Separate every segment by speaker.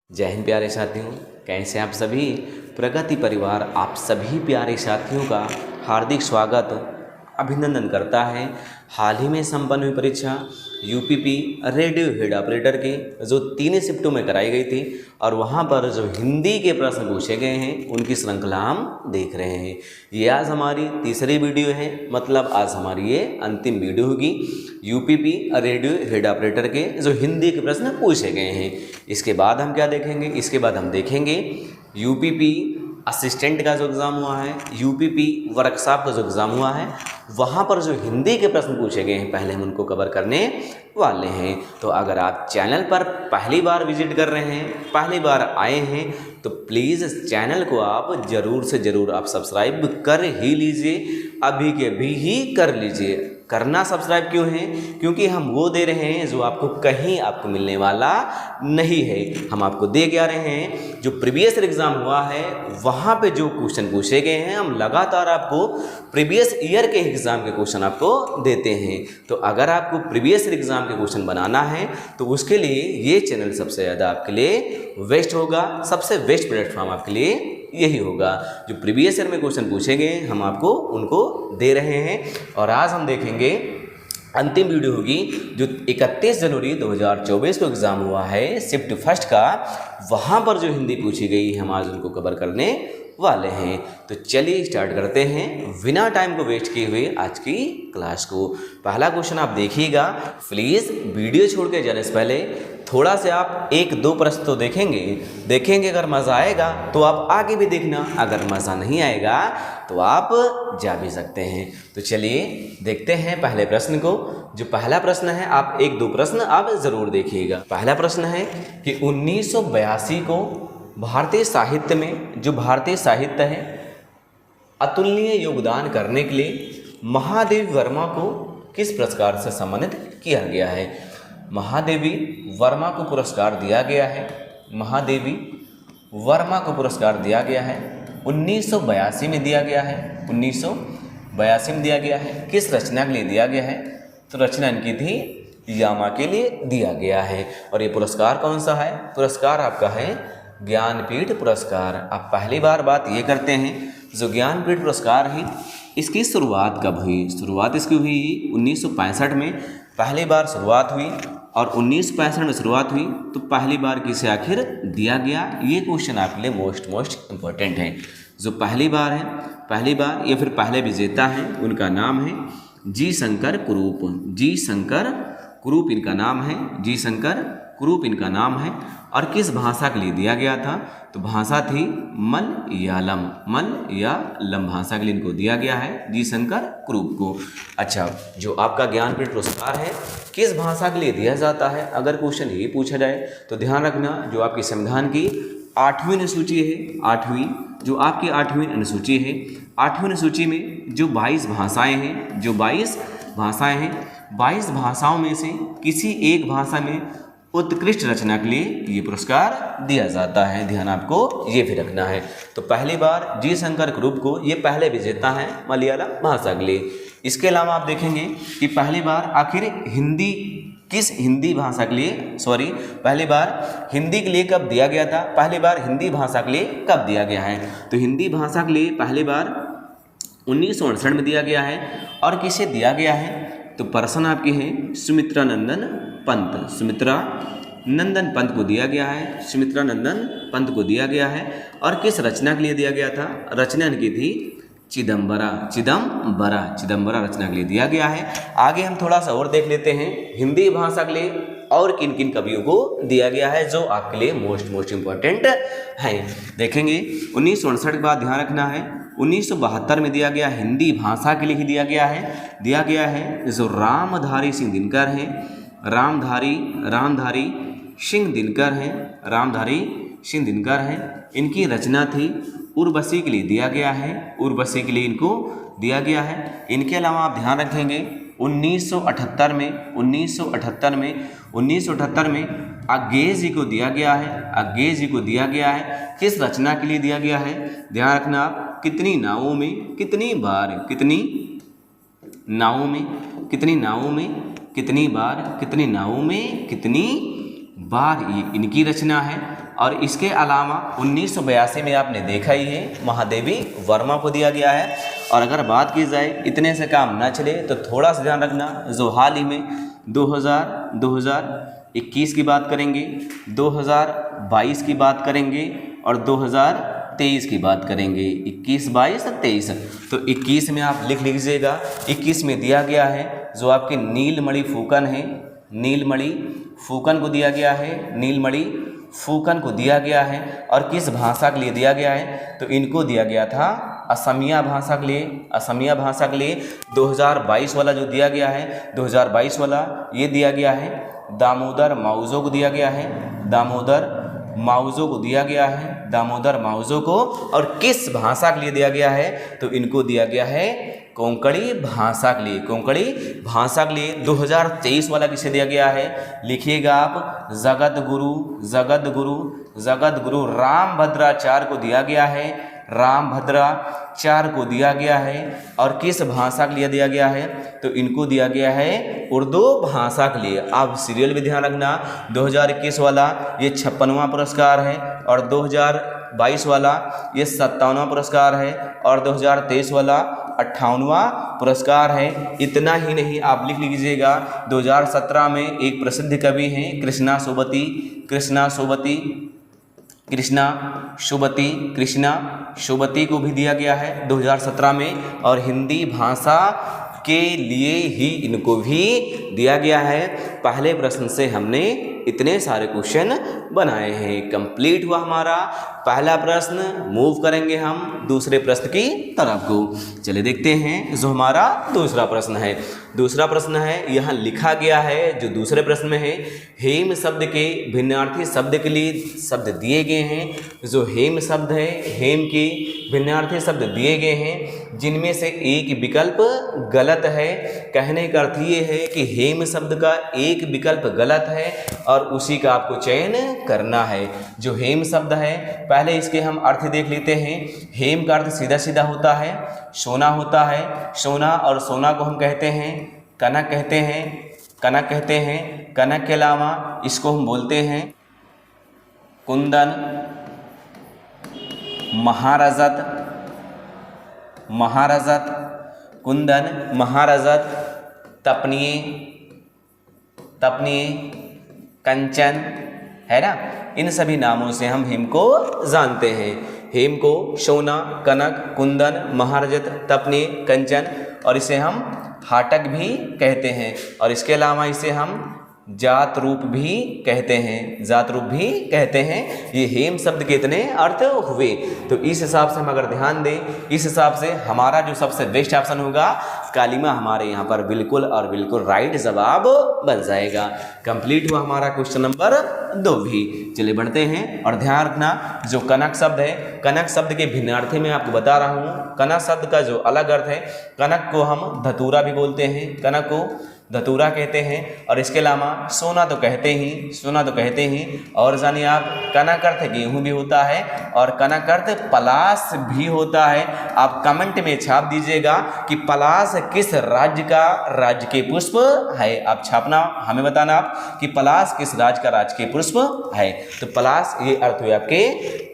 Speaker 1: जय हिंद प्यारे साथियों, कैसे आप सभी। प्रगति परिवार आप सभी प्यारे साथियों का हार्दिक स्वागत अभिनंदन करता है। हाल ही में संपन्न हुई परीक्षा यूपीपी रेडियो हेड ऑपरेटर की जो 3 शिफ्टों में कराई गई थी और वहां पर जो हिंदी के प्रश्न पूछे गए हैं उनकी श्रृंखला हम देख रहे हैं। ये आज हमारी तीसरी वीडियो है, मतलब आज हमारी ये अंतिम वीडियो होगी। यूपीपी रेडियो हेड ऑपरेटर के जो हिंदी के प्रश्न पूछे गए हैं। इसके बाद हम क्या देखेंगे, इसके बाद हम देखेंगे यूपीपी असिस्टेंट का जो एग्ज़ाम हुआ है, यूपीपी वर्कशॉप का जो एग्ज़ाम हुआ है, वहाँ पर जो हिंदी के प्रश्न पूछे गए हैं पहले हम उनको कवर करने वाले हैं। तो अगर आप चैनल पर पहली बार विजिट कर रहे हैं, पहली बार आए हैं, तो प्लीज़ इस चैनल को आप ज़रूर से ज़रूर आप सब्सक्राइब कर ही लीजिए, अभी के अभी ही कर लीजिए। करना सब्सक्राइब क्यों है? क्योंकि हम वो दे रहे हैं जो आपको कहीं आपको मिलने वाला नहीं है। हम आपको दे क्या रहे हैं, जो प्रीवियस एग्ज़ाम हुआ है वहाँ पे जो क्वेश्चन पूछे गए हैं, हम लगातार आपको प्रीवियस ईयर के एग्ज़ाम के क्वेश्चन आपको देते हैं। तो अगर आपको प्रीवियस एग्ज़ाम के क्वेश्चन बनाना है तो उसके लिए ये चैनल सबसे ज़्यादा आपके लिए बेस्ट होगा, सबसे बेस्ट प्लेटफॉर्म आपके लिए यही होगा। जो प्रीवियस ईयर में क्वेश्चन पूछे गए हम आपको उनको दे रहे हैं। और आज हम देखेंगे अंतिम वीडियो होगी जो 31 जनवरी 2024 को एग्ज़ाम हुआ है शिफ्ट फर्स्ट का, वहाँ पर जो हिंदी पूछी गई हम आज उनको कवर करने वाले हैं। तो चलिए स्टार्ट करते हैं बिना टाइम को वेस्ट किए हुए आज की क्लास को। पहला क्वेश्चन आप देखिएगा। प्लीज़ वीडियो छोड़ के जाने से पहले थोड़ा से आप 1-2 प्रश्न तो देखेंगे। अगर मज़ा आएगा तो आप आगे भी देखना, अगर मज़ा नहीं आएगा तो आप जा भी सकते हैं। तो चलिए देखते हैं पहले प्रश्न को। जो पहला प्रश्न है, आप 1-2 प्रश्न आप ज़रूर देखिएगा। पहला प्रश्न है कि 1982 को भारतीय साहित्य में, जो भारतीय साहित्य है, अतुलनीय योगदान करने के लिए महादेवी वर्मा को किस पुरस्कार से सम्मानित किया गया है? महादेवी वर्मा को पुरस्कार दिया गया है। महादेवी वर्मा को पुरस्कार दिया गया है 1982 में दिया गया है। 1982 में दिया गया है। किस रचना के लिए दिया गया है? तो रचना इनकी थी यामा के लिए दिया गया है। और ये पुरस्कार कौन सा है? पुरस्कार आपका है ज्ञानपीठ पुरस्कार। अब पहली बार बात ये करते हैं, जो ज्ञानपीठ पुरस्कार है इसकी शुरुआत कब हुई? शुरुआत इसकी हुई 1965 में पहली बार शुरुआत हुई। और 1965 में शुरुआत हुई तो पहली बार किसे आखिर दिया गया? ये क्वेश्चन आपके लिए मोस्ट इम्पोर्टेंट है। जो पहली बार है, पहली बार या फिर पहले विजेता हैं, उनका नाम है जी शंकर कुरूप। जी शंकर कुरूप इनका नाम है। जी शंकर कुरूप इनका नाम है। और किस भाषा के लिए दिया गया था? तो भाषा थी मलयालम। मलयालम भाषा के लिए इनको दिया गया है जी शंकर कुरूप को। अच्छा, जो आपका ज्ञानपीठ पुरस्कार है किस भाषा के लिए दिया जाता है? अगर क्वेश्चन ये पूछा जाए तो ध्यान रखना, जो आपकी संविधान की 8वीं अनुसूची है, 8वीं जो आपकी 8वीं अनुसूची है, 8वीं अनुसूची में जो 22 भाषाएं हैं, जो 22 भाषाएं हैं, 22 भाषाओं में से किसी एक भाषा में उत्कृष्ट रचना के लिए ये पुरस्कार दिया जाता है। ध्यान आपको ये भी रखना है। तो पहली बार जी शंकर कुरूप को ये पहले विजेता हैं मलयालम भाषा के लिए। इसके अलावा आप देखेंगे कि पहली बार आखिर हिंदी किस हिंदी भाषा के लिए, पहली बार हिंदी के लिए कब दिया गया था? पहली बार हिंदी भाषा के लिए कब दिया गया है? तो हिंदी भाषा के लिए पहली बार 1968 में दिया गया है। और किसे दिया गया है? तो पर्सन आपकी है सुमित्रा नंदन पंत। सुमित्रा नंदन पंत को दिया गया है। सुमित्रा नंदन पंत को दिया गया है। और किस रचना के लिए दिया गया था? रचना इनकी थी चिदम्बरा रचना के लिए दिया गया है। आगे हम थोड़ा सा और देख लेते हैं हिंदी भाषा के लिए और किन किन कवियों को दिया गया है, जो आपके लिए मोस्ट इम्पोर्टेंट है। देखेंगे 1968 के बाद ध्यान रखना है 1972 में दिया गया, हिंदी भाषा के लिए ही दिया गया है जो रामधारी सिंह दिनकर हैं। रामधारी सिंह दिनकर हैं। इनकी रचना थी उर्वशी के लिए दिया गया है। उर्वशी के लिए इनको दिया गया है। इनके अलावा आप ध्यान रखेंगे 1978 में अंग्रेज जी को दिया गया है। किस रचना के लिए दिया गया है? ध्यान रखना आप, कितनी नावों में कितनी बार ये इनकी रचना है। और इसके अलावा 1982 में आपने देखा ही है, महादेवी वर्मा को दिया गया है। और अगर बात की जाए इतने से काम ना चले तो थोड़ा सा ध्यान रखना, जो हाल ही में 2021 की बात करेंगे, 2022 की बात करेंगे और 2023 की बात करेंगे। 21, 22 और 23। तो 21 में आप लिख लीजिएगा, 21 में दिया गया है जो आपके नीलमणि फूकन है, नीलमणि फूकन को दिया गया है, नीलमणि फूकन को दिया गया है। और किस भाषा के लिए दिया गया है? तो इनको दिया गया था असमिया भाषा के लिए, असमिया भाषा के लिए। 2022 वाला जो दिया गया है, 2022 वाला ये दिया गया है दामोदर माउजो को दिया गया है, दामोदर माउजो को दिया गया है, दामोदर माउजो को। और किस भाषा के लिए दिया गया है? तो इनको दिया गया है कोंकणी भाषा के लिए, कोंकणी भाषा के लिए। 2023 वाला किसे दिया गया है? लिखिएगा आप, जगत गुरु, जगत गुरु, जगत गुरु रामभद्राचार्य को दिया गया है, रामभद्राचार्य को दिया गया है। और किस भाषा के लिए दिया गया है? तो इनको दिया गया है उर्दू भाषा के लिए। आप सीरियल भी ध्यान रखना, 2021 वाला ये 56वां पुरस्कार है और 2022 वाला ये 57वां पुरस्कार है और 2023 वाला 58वां पुरस्कार है। इतना ही नहीं, आप लिख लीजिएगा 2017 में एक प्रसिद्ध कवि हैं कृष्णा सुबती, कृष्णा सुबती, कृष्णा शुभती, कृष्णा शुभती को भी दिया गया है 2017 में। और हिंदी भाषा के लिए ही इनको भी दिया गया है। पहले प्रश्न से हमने इतने सारे क्वेश्चन बनाए हैं। कंप्लीट हुआ हमारा पहला प्रश्न। मूव करेंगे हम दूसरे प्रश्न की तरफ को। चलिए देखते हैं जो हमारा दूसरा प्रश्न है। दूसरा प्रश्न है, यहाँ लिखा गया है जो दूसरे प्रश्न में है, हेम शब्द के भिन्नार्थी शब्द के लिए शब्द दिए गए हैं। जो हेम शब्द है, हेम के भिन्नार्थी शब्द दिए गए हैं जिनमें से एक विकल्प गलत है। कहने का अर्थ ये है कि हेम शब्द का एक विकल्प गलत है और उसी का आपको चयन करना है। जो हेम शब्द है, पहले इसके हम अर्थ देख लेते हैं। हेम का अर्थ सीधा सीधा होता है, सोना होता है, सोना। और सोना को हम कहते हैं कनक, कहते हैं कनक, कहते हैं कनक। के अलावा इसको हम बोलते हैं कुंदन, महारजत, महारजत, कुंदन, महारजत, तपनीय, तपनीय, कंचन, है ना। इन सभी नामों से हम हेम को जानते हैं। हेम को सोना, कनक, कुंदन, महारजत, तपनीय, कंचन और इसे हम हाटक भी कहते हैं। और इसके अलावा इसे हम जात रूप भी कहते हैं, जात रूप भी कहते हैं। ये हेम शब्द के इतने अर्थ हुए। तो इस हिसाब से हम अगर ध्यान दें, इस हिसाब से हमारा जो सबसे बेस्ट ऑप्शन होगा कालिमा हमारे यहाँ पर बिल्कुल और बिल्कुल राइट जवाब बन जाएगा। कंप्लीट हुआ हमारा क्वेश्चन नंबर 2 भी। चलिए बढ़ते हैं और ध्यान रखना जो कनक शब्द है, कनक शब्द के भिन्नार्थी मैं आपको बता रहा हूँ। कनक शब्द का जो अलग अर्थ है, कनक को हम धतूरा भी बोलते हैं, कनक को धतूरा कहते हैं। और इसके अलावा सोना तो कहते ही, सोना तो कहते ही। और जानिए आप, कनक अर्थ गेहूं भी होता है और कनक अर्थ पलाश भी होता है। आप कमेंट में छाप दीजिएगा कि पलाश किस राज्य का राजकीय पुष्प है। आप छापना, हमें बताना आप कि पलाश किस राज्य का राजकीय पुष्प है। तो पलाश ये अर्थ हुए आपके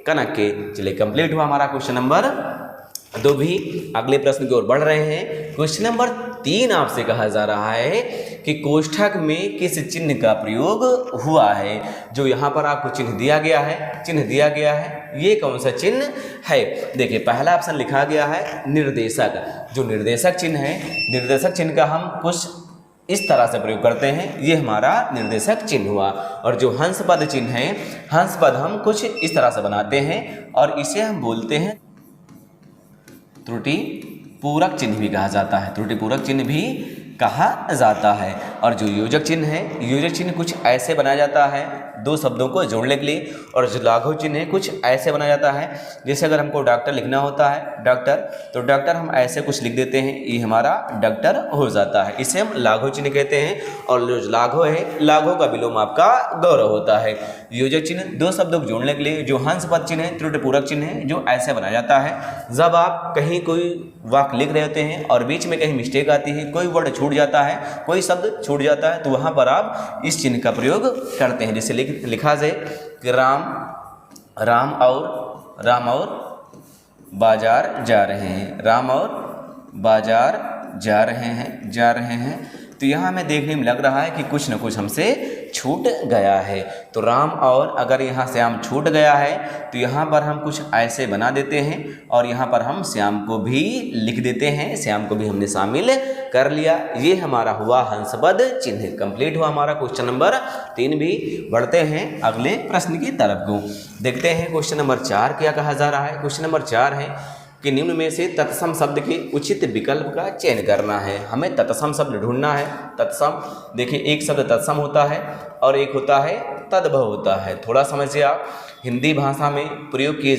Speaker 1: कनक के। चलिए कंप्लीट हुआ हमारा क्वेश्चन नंबर 2 भी। अगले प्रश्न की ओर बढ़ रहे हैं। क्वेश्चन नंबर 3 आपसे कहा जा रहा है कि कोष्ठक में किस चिन्ह का प्रयोग हुआ है। जो यहाँ पर आपको चिन्ह दिया गया है, चिन्ह दिया गया है, ये कौन सा चिन्ह है? देखिए पहला ऑप्शन लिखा गया है निर्देशक। जो निर्देशक चिन्ह है, निर्देशक चिन्ह का हम कुछ इस तरह से प्रयोग करते हैं, ये हमारा निर्देशक चिन्ह हुआ। और जो हंस पद चिन्ह है, हंस पद हम कुछ इस तरह से बनाते हैं और इसे हम बोलते हैं त्रुटि पूरक चिन्ह भी कहा जाता है, त्रुटि पूरक चिन्ह भी कहा जाता है। और जो योजक चिन्ह है, योजक चिन्ह कुछ ऐसे बनाया जाता है दो शब्दों को जोड़ने के लिए। और जो लाघव चिन्ह है कुछ ऐसे बनाया जाता है, जैसे अगर हमको डॉक्टर लिखना होता है, डॉक्टर, तो डॉक्टर हम ऐसे कुछ लिख देते हैं, ये हमारा डॉक्टर हो जाता है। इसे हम लाघव चिन्ह कहते हैं। और जो लाघव है, लाघव का विलोम आपका गौरव होता है। योजक चिन्ह दो शब्दों को जोड़ने के लिए। जो हंस पद चिन्ह है, त्रुटि पूरक चिन्ह है, जो ऐसे बनाया जाता है। जब आप कहीं कोई वाक्य लिख रहे होते हैं और बीच में कहीं मिस्टेक आती है, कोई वर्ड छूट जाता है, कोई शब्द छूट जाता है, तो वहाँ पर आप इस चिन्ह का प्रयोग करते हैं। जैसे लिखा जाए कि राम राम और बाजार जा रहे हैं, राम और बाजार जा रहे हैं। तो यहाँ हमें देखने में लग रहा है कि कुछ न कुछ हमसे छूट गया है। तो राम और, अगर यहाँ श्याम छूट गया है तो यहाँ पर हम कुछ ऐसे बना देते हैं और यहाँ पर हम श्याम को भी लिख देते हैं, श्याम को भी हमने शामिल कर लिया। ये हमारा हुआ हंसपद चिन्ह। कंप्लीट हुआ हमारा क्वेश्चन नंबर 3 भी। बढ़ते हैं अगले प्रश्न की तरफ को। देखते हैं क्वेश्चन नंबर 4 क्या कहा जा रहा है। क्वेश्चन नंबर 4 है कि निम्न में से तत्सम शब्द के उचित विकल्प का चयन करना है। हमें तत्सम शब्द ढूंढना है। तत्सम, देखिए एक शब्द तत्सम होता है और एक होता है तद्भव होता है। थोड़ा समझिए आप, हिंदी भाषा में प्रयोग किए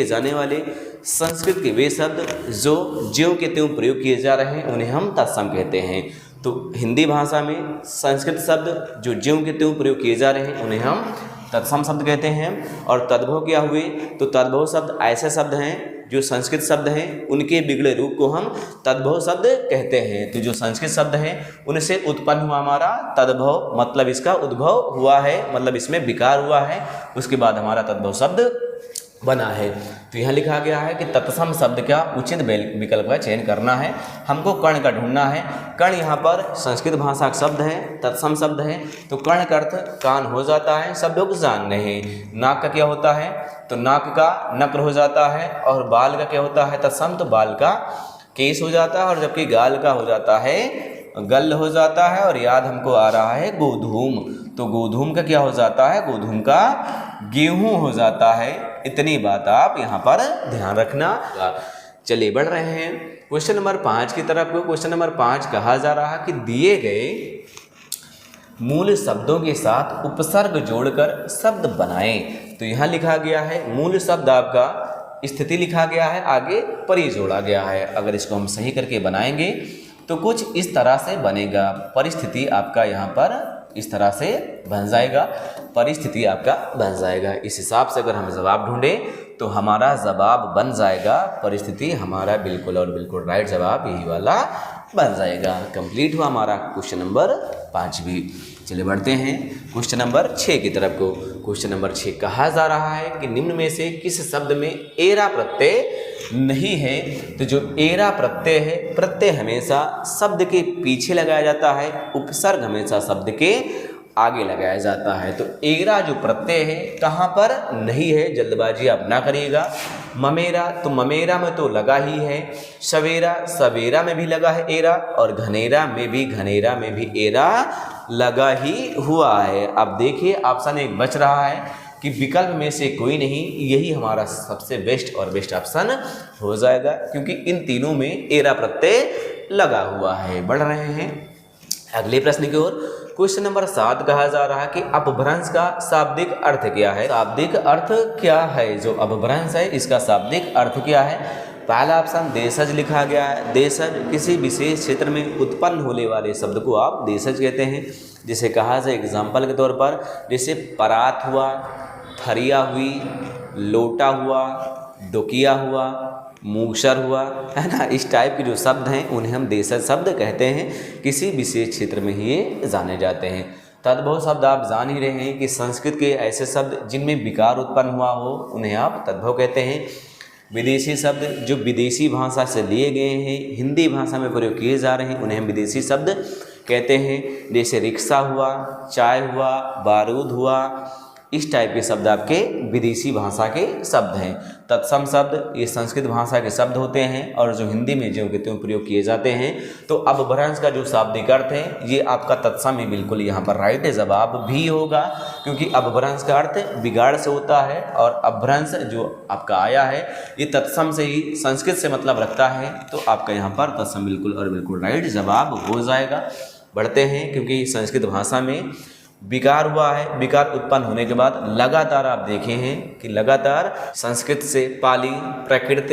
Speaker 1: जाने वाले संस्कृत के वे शब्द जो ज्यों के त्यों प्रयोग किए जा रहे हैं उन्हें हम तत्सम कहते हैं। तो हिंदी भाषा में संस्कृत शब्द जो ज्यों के त्यों प्रयोग किए जा रहे हैं उन्हें हम तत्सम शब्द कहते हैं। और तद्भव क्या हुए, तो तद्भव शब्द ऐसे शब्द हैं जो संस्कृत शब्द हैं उनके बिगड़े रूप को हम तद्भव शब्द कहते हैं। तो जो संस्कृत शब्द हैं उनसे उत्पन्न हुआ हमारा तद्भव, मतलब इसका उद्भव हुआ है, मतलब इसमें विकार हुआ है, उसके बाद हमारा तद्भव शब्द बना है। तो यहाँ लिखा गया है कि तत्सम शब्द का उचित विकल्प का चयन करना है। हमको कर्ण का ढूंढना है। कर्ण यहाँ पर संस्कृत भाषा का शब्द है, तत्सम शब्द है। तो कर्ण का अर्थ कान हो जाता है, सब लोग जान रहे हैं। नाक का क्या होता है, तो नाक का नक्र हो जाता है। और बाल का क्या होता है तत्सम, तो बाल का केस हो जाता है। और जबकि गाल का हो जाता है गल हो जाता है। और याद हमको आ रहा है गोधूम, तो गोधूम का क्या हो जाता है, गोधूम का गेहूं हो जाता है। इतनी बात आप यहाँ पर ध्यान रखना। चलिए बढ़ रहे हैं क्वेश्चन नंबर 5 की तरफ। क्वेश्चन नंबर 5 कहा जा रहा है कि दिए गए मूल शब्दों के साथ उपसर्ग जोड़कर शब्द बनाएं। तो यहाँ लिखा गया है मूल शब्द आपका स्थिति लिखा गया है, आगे परि जोड़ा गया है। अगर इसको हम सही करके बनाएंगे तो कुछ इस तरह से बनेगा। परिस्थिति आपका यहाँ पर इस तरह से बन जाएगा, परिस्थिति आपका बन जाएगा। इस हिसाब से अगर हम जवाब ढूंढें तो हमारा जवाब बन जाएगा, परिस्थिति हमारा बिल्कुल और बिल्कुल राइट जवाब यही वाला बन जाएगा। कंप्लीट हुआ हमारा क्वेश्चन नंबर 5 भी। चलिए बढ़ते हैं क्वेश्चन नंबर 6 की तरफ को। क्वेश्चन नंबर 6 कहा जा रहा है कि निम्न में से किस शब्द में एरा प्रत्यय नहीं है। तो जो एरा प्रत्यय है, प्रत्यय हमेशा शब्द के पीछे लगाया जाता है, उपसर्ग हमेशा शब्द के आगे लगाया जाता है। तो एरा जो प्रत्यय है कहाँ पर नहीं है, जल्दबाजी आप ना करिएगा। ममेरा, तो ममेरा में तो लगा ही है। सवेरा, सवेरा में भी लगा है एरा। और घनेरा में भी एरा लगा ही हुआ है। अब देखिए ऑप्शन एक बच रहा है कि विकल्प में से कोई नहीं, यही हमारा सबसे बेस्ट और बेस्ट ऑप्शन हो जाएगा, क्योंकि इन तीनों में एरा प्रत्यय लगा हुआ है। बढ़ रहे हैं अगले प्रश्न की ओर। क्वेश्चन नंबर 7 कहा जा रहा है कि अपभ्रंश का शाब्दिक अर्थ क्या है। शाब्दिक अर्थ क्या है, जो अपभ्रंश है इसका शाब्दिक अर्थ क्या है। पहला ऑप्शन देशज लिखा गया है। देशज किसी विशेष क्षेत्र में उत्पन्न होने वाले शब्द को आप देशज कहते हैं। जिसे कहा जाए एग्जाम्पल के तौर पर, जैसे परात हुआ, थरिया हुई, लोटा हुआ, डोकिया हुआ, मूसर हुआ, है ना। इस टाइप के जो शब्द हैं उन्हें हम देशज शब्द कहते हैं। किसी विशेष क्षेत्र में ही ये जाने जाते हैं। तद्भव शब्द आप जान ही रहे हैं कि संस्कृत के ऐसे शब्द जिनमें विकार उत्पन्न हुआ हो उन्हें आप तद्भव कहते हैं। विदेशी शब्द जो विदेशी भाषा से लिए गए हैं, हिंदी भाषा में प्रयोग किए जा रहे हैं, उन्हें हम विदेशी शब्द कहते हैं। जैसे रिक्शा हुआ, चाय हुआ, बारूद हुआ, इस टाइप के शब्द आपके विदेशी भाषा के शब्द हैं। तत्सम शब्द ये संस्कृत भाषा के शब्द होते हैं और जो हिंदी में ज्यों के त्यों प्रयोग किए जाते हैं। तो अपभ्रंश का जो शाब्दिक अर्थ है ये आपका तत्सम ही बिल्कुल यहाँ पर राइट जवाब भी होगा, क्योंकि अपभ्रंश का अर्थ बिगाड़ से होता है और अपभ्रंश जो आपका आया है ये तत्सम से ही, संस्कृत से मतलब रखता है। तो आपका यहाँ पर तत्सम बिल्कुल और बिल्कुल राइट जवाब हो जाएगा। बढ़ते हैं, क्योंकि संस्कृत भाषा में विकार हुआ है। विकार उत्पन्न होने के बाद लगातार आप देखे हैं कि लगातार संस्कृत से पाली, प्राकृत,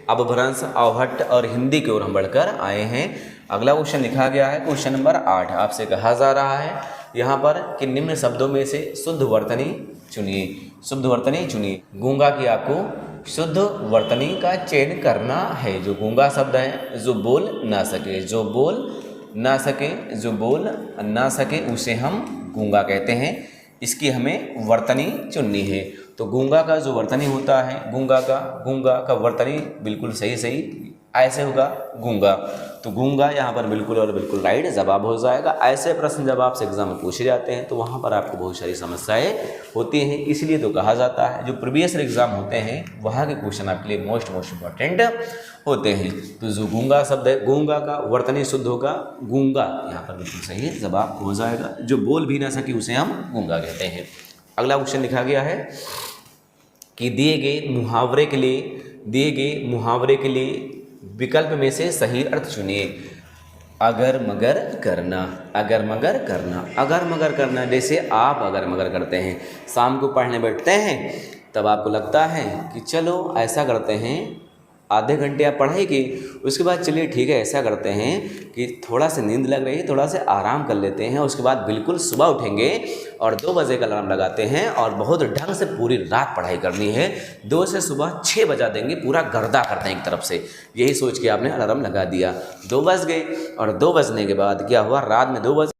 Speaker 1: अपभ्रंश, अवहट्ट और हिंदी की ओर हम बढ़कर आए हैं। अगला क्वेश्चन लिखा गया है क्वेश्चन नंबर 8। आपसे कहा जा रहा है यहाँ पर कि निम्न शब्दों में से शुद्ध वर्तनी चुनिए। शुद्ध वर्तनी चुनिए। गूंगा की आपको शुद्ध वर्तनी का चयन करना है। जो गूंगा शब्द है, जो बोल ना सके, जो बोल ना सके, जो बोल ना सके, उसे हम गूंगा कहते हैं। इसकी हमें वर्तनी चुननी है। तो गूंगा का जो वर्तनी होता है, गूंगा का वर्तनी बिल्कुल सही ऐसे होगा गूंगा। तो गूंगा यहाँ पर बिल्कुल और बिल्कुल राइट जवाब हो जाएगा। ऐसे प्रश्न जब आपसे एग्जाम में पूछे जाते हैं तो वहाँ पर आपको बहुत सारी समस्याएं होती हैं, इसलिए तो कहा जाता है जो प्रीवियस एग्जाम होते हैं वहाँ के क्वेश्चन आपके लिए मोस्ट इंपॉर्टेंट होते हैं। तो जो गूंगा शब्द है, गूंगा का वर्तनी शुद्ध होगा गूंगा, यहाँ पर बिल्कुल सही जवाब हो जाएगा। जो बोल भी ना सके उसे हम गूंगा कहते हैं। अगला क्वेश्चन लिखा गया है कि दिए गए मुहावरे के लिए विकल्प में से सही अर्थ चुनिए। अगर मगर करना, जैसे आप अगर मगर करते हैं, शाम को पढ़ने बैठते हैं तब आपको लगता है कि चलो ऐसा करते हैं, आधे घंटे आप पढ़ाएगी, उसके बाद चलिए ठीक है ऐसा करते हैं कि थोड़ा सा नींद लग रही है, थोड़ा सा आराम कर लेते हैं, उसके बाद बिल्कुल सुबह उठेंगे और 2 बजे का अलार्म लगाते हैं और बहुत ढंग से पूरी रात पढ़ाई करनी है। 2 से सुबह 6 बजा देंगे, पूरा गर्दा करते हैं एक तरफ से, यही सोच के आपने अलार्म लगा दिया। 2 बज गए और 2 बजने के बाद क्या हुआ, रात में 2 बजे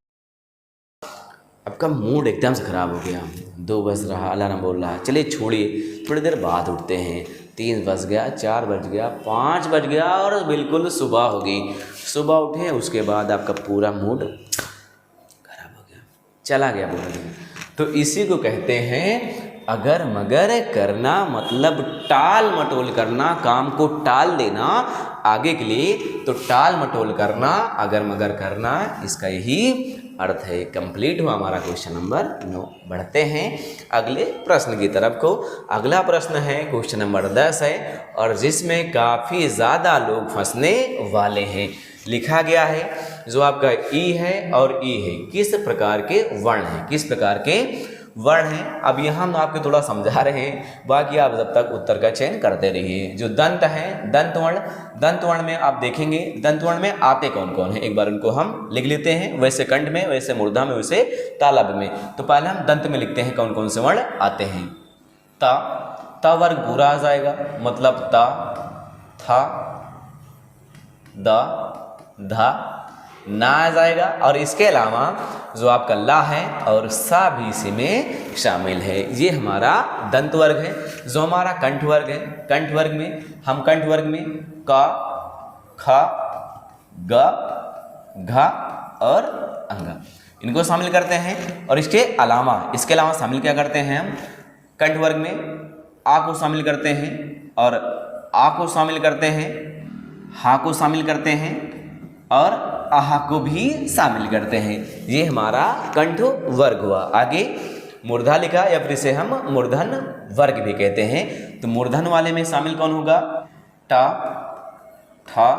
Speaker 1: आपका मूड एकदम से ख़राब हो गया। 2 बज रहा, अलार्म बोल रहा, चलिए छोड़िए, थोड़ी देर बाद उठते हैं। 3 बज गया, 4 बज गया, 5 बज गया और बिल्कुल सुबह हो गई। सुबह उठे, उसके बाद आपका पूरा मूड खराब हो गया, चला गया पूरा दिन। तो इसी को कहते हैं अगर मगर करना, मतलब टाल मटोल करना, काम को टाल देना आगे के लिए। तो टाल मटोल करना, अगर मगर करना, इसका यही अर्थ है। कंप्लीट हुआ हमारा क्वेश्चन नंबर 9। बढ़ते हैं अगले प्रश्न की तरफ को। अगला प्रश्न है क्वेश्चन नंबर 10 है और जिसमें काफ़ी ज़्यादा लोग फंसने वाले हैं। लिखा गया है जो आपका ई है और ई है, किस प्रकार के वर्ण हैं, किस प्रकार के वर्ण हैं। अब यहाँ हम आपको थोड़ा समझा रहे हैं, बाकी आप जब तक उत्तर का चयन करते रहिए। जो दंत हैं, दंत वर्ण में आप देखेंगे दंत वर्ण में आते कौन कौन है, एक बार उनको हम लिख लेते हैं, वैसे कंठ में, वैसे मूर्धा में, वैसे तालव्य में। तो पहले हम दंत में लिखते हैं कौन कौन से वर्ण आते हैं। ता वर्ग पूरा आ जाएगा, मतलब ता, था, दा, धा, ना आ जाएगा। और इसके अलावा जो आपका ला है और सा भी इसी में शामिल है। ये हमारा दंत वर्ग है। जो हमारा कंठ वर्ग है, कंठ वर्ग में का, खा, ग, घा और अंगा, इनको शामिल करते हैं। और इसके अलावा शामिल क्या करते हैं हम, कंठ वर्ग में आ को शामिल करते हैं और आ को शामिल करते हैं, हा को शामिल करते हैं और आहा को भी शामिल करते हैं। ये हमारा कंठ वर्ग हुआ। आगे मूर्धा लिखा या फिर इसे हम मूर्धन वर्ग भी कहते हैं। तो मूर्धन वाले में शामिल कौन होगा, टा, ठा,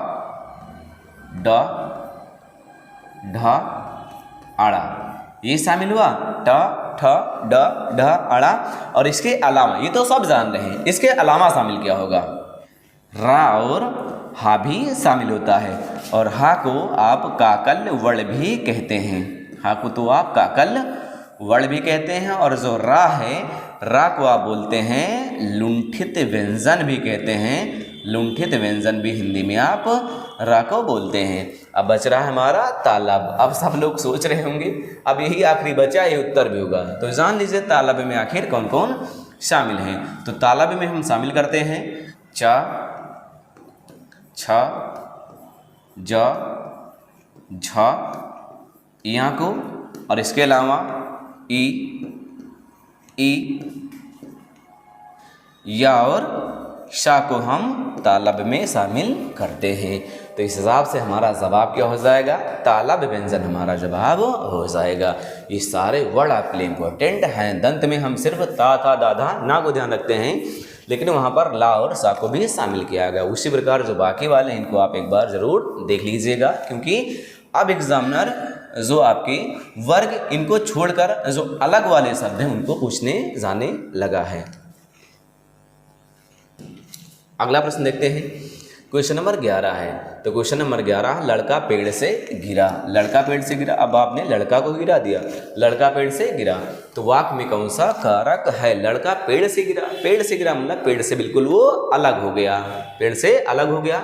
Speaker 1: डा, ढा, आड़ा, ये शामिल हुआ। टा, ठ, ड, ढ, आड़ा। और इसके अलावा, ये तो सब जान रहे हैं, इसके अलावा शामिल क्या होगा, रा और हा भी शामिल होता है। और हा को आप काकल वर्ण भी कहते हैं, हा को तो आप काकल वर्ण भी कहते हैं। और जो रा है, रा को आप बोलते हैं लुंठित व्यंजन भी कहते हैं, लुंठित व्यंजन भी हिंदी में आप रा को बोलते हैं। अब बच रहा है हमारा तालब। अब सब लोग सोच रहे होंगे अब यही आखिरी बचा, ये उत्तर भी होगा। तो जान लीजिए तालब में आखिर कौन कौन शामिल हैं। तो तालब में हम शामिल करते हैं चा, छा, जा, झा, या को। और इसके अलावा ई, या और शा को हम तालब में शामिल करते हैं। तो इस हिसाब से हमारा जवाब क्या हो जाएगा, तालब व्यंजन हमारा जवाब हो जाएगा। ये सारे वर्ड आपके लिए इंपॉर्टेंट हैं। दंत में हम सिर्फ ता, था, दा, धा, ना को ध्यान रखते हैं, लेकिन वहाँ पर ला और सा को भी शामिल किया गया। उसी प्रकार जो बाकी वाले हैं इनको आप एक बार ज़रूर देख लीजिएगा, क्योंकि अब एग्जामिनर जो आपके वर्ग इनको छोड़कर जो अलग वाले शब्द हैं उनको पूछने जाने लगा है। अगला प्रश्न देखते हैं, क्वेश्चन नंबर 11 है। तो क्वेश्चन नंबर 11, लड़का पेड़ से गिरा। लड़का पेड़ से गिरा। अब आपने लड़का को गिरा दिया, लड़का पेड़ से गिरा, तो वाक्य में कौन सा कारक है। लड़का पेड़ से गिरा, पेड़ से गिरा मतलब पेड़ से बिल्कुल वो अलग हो गया, पेड़ से अलग हो गया।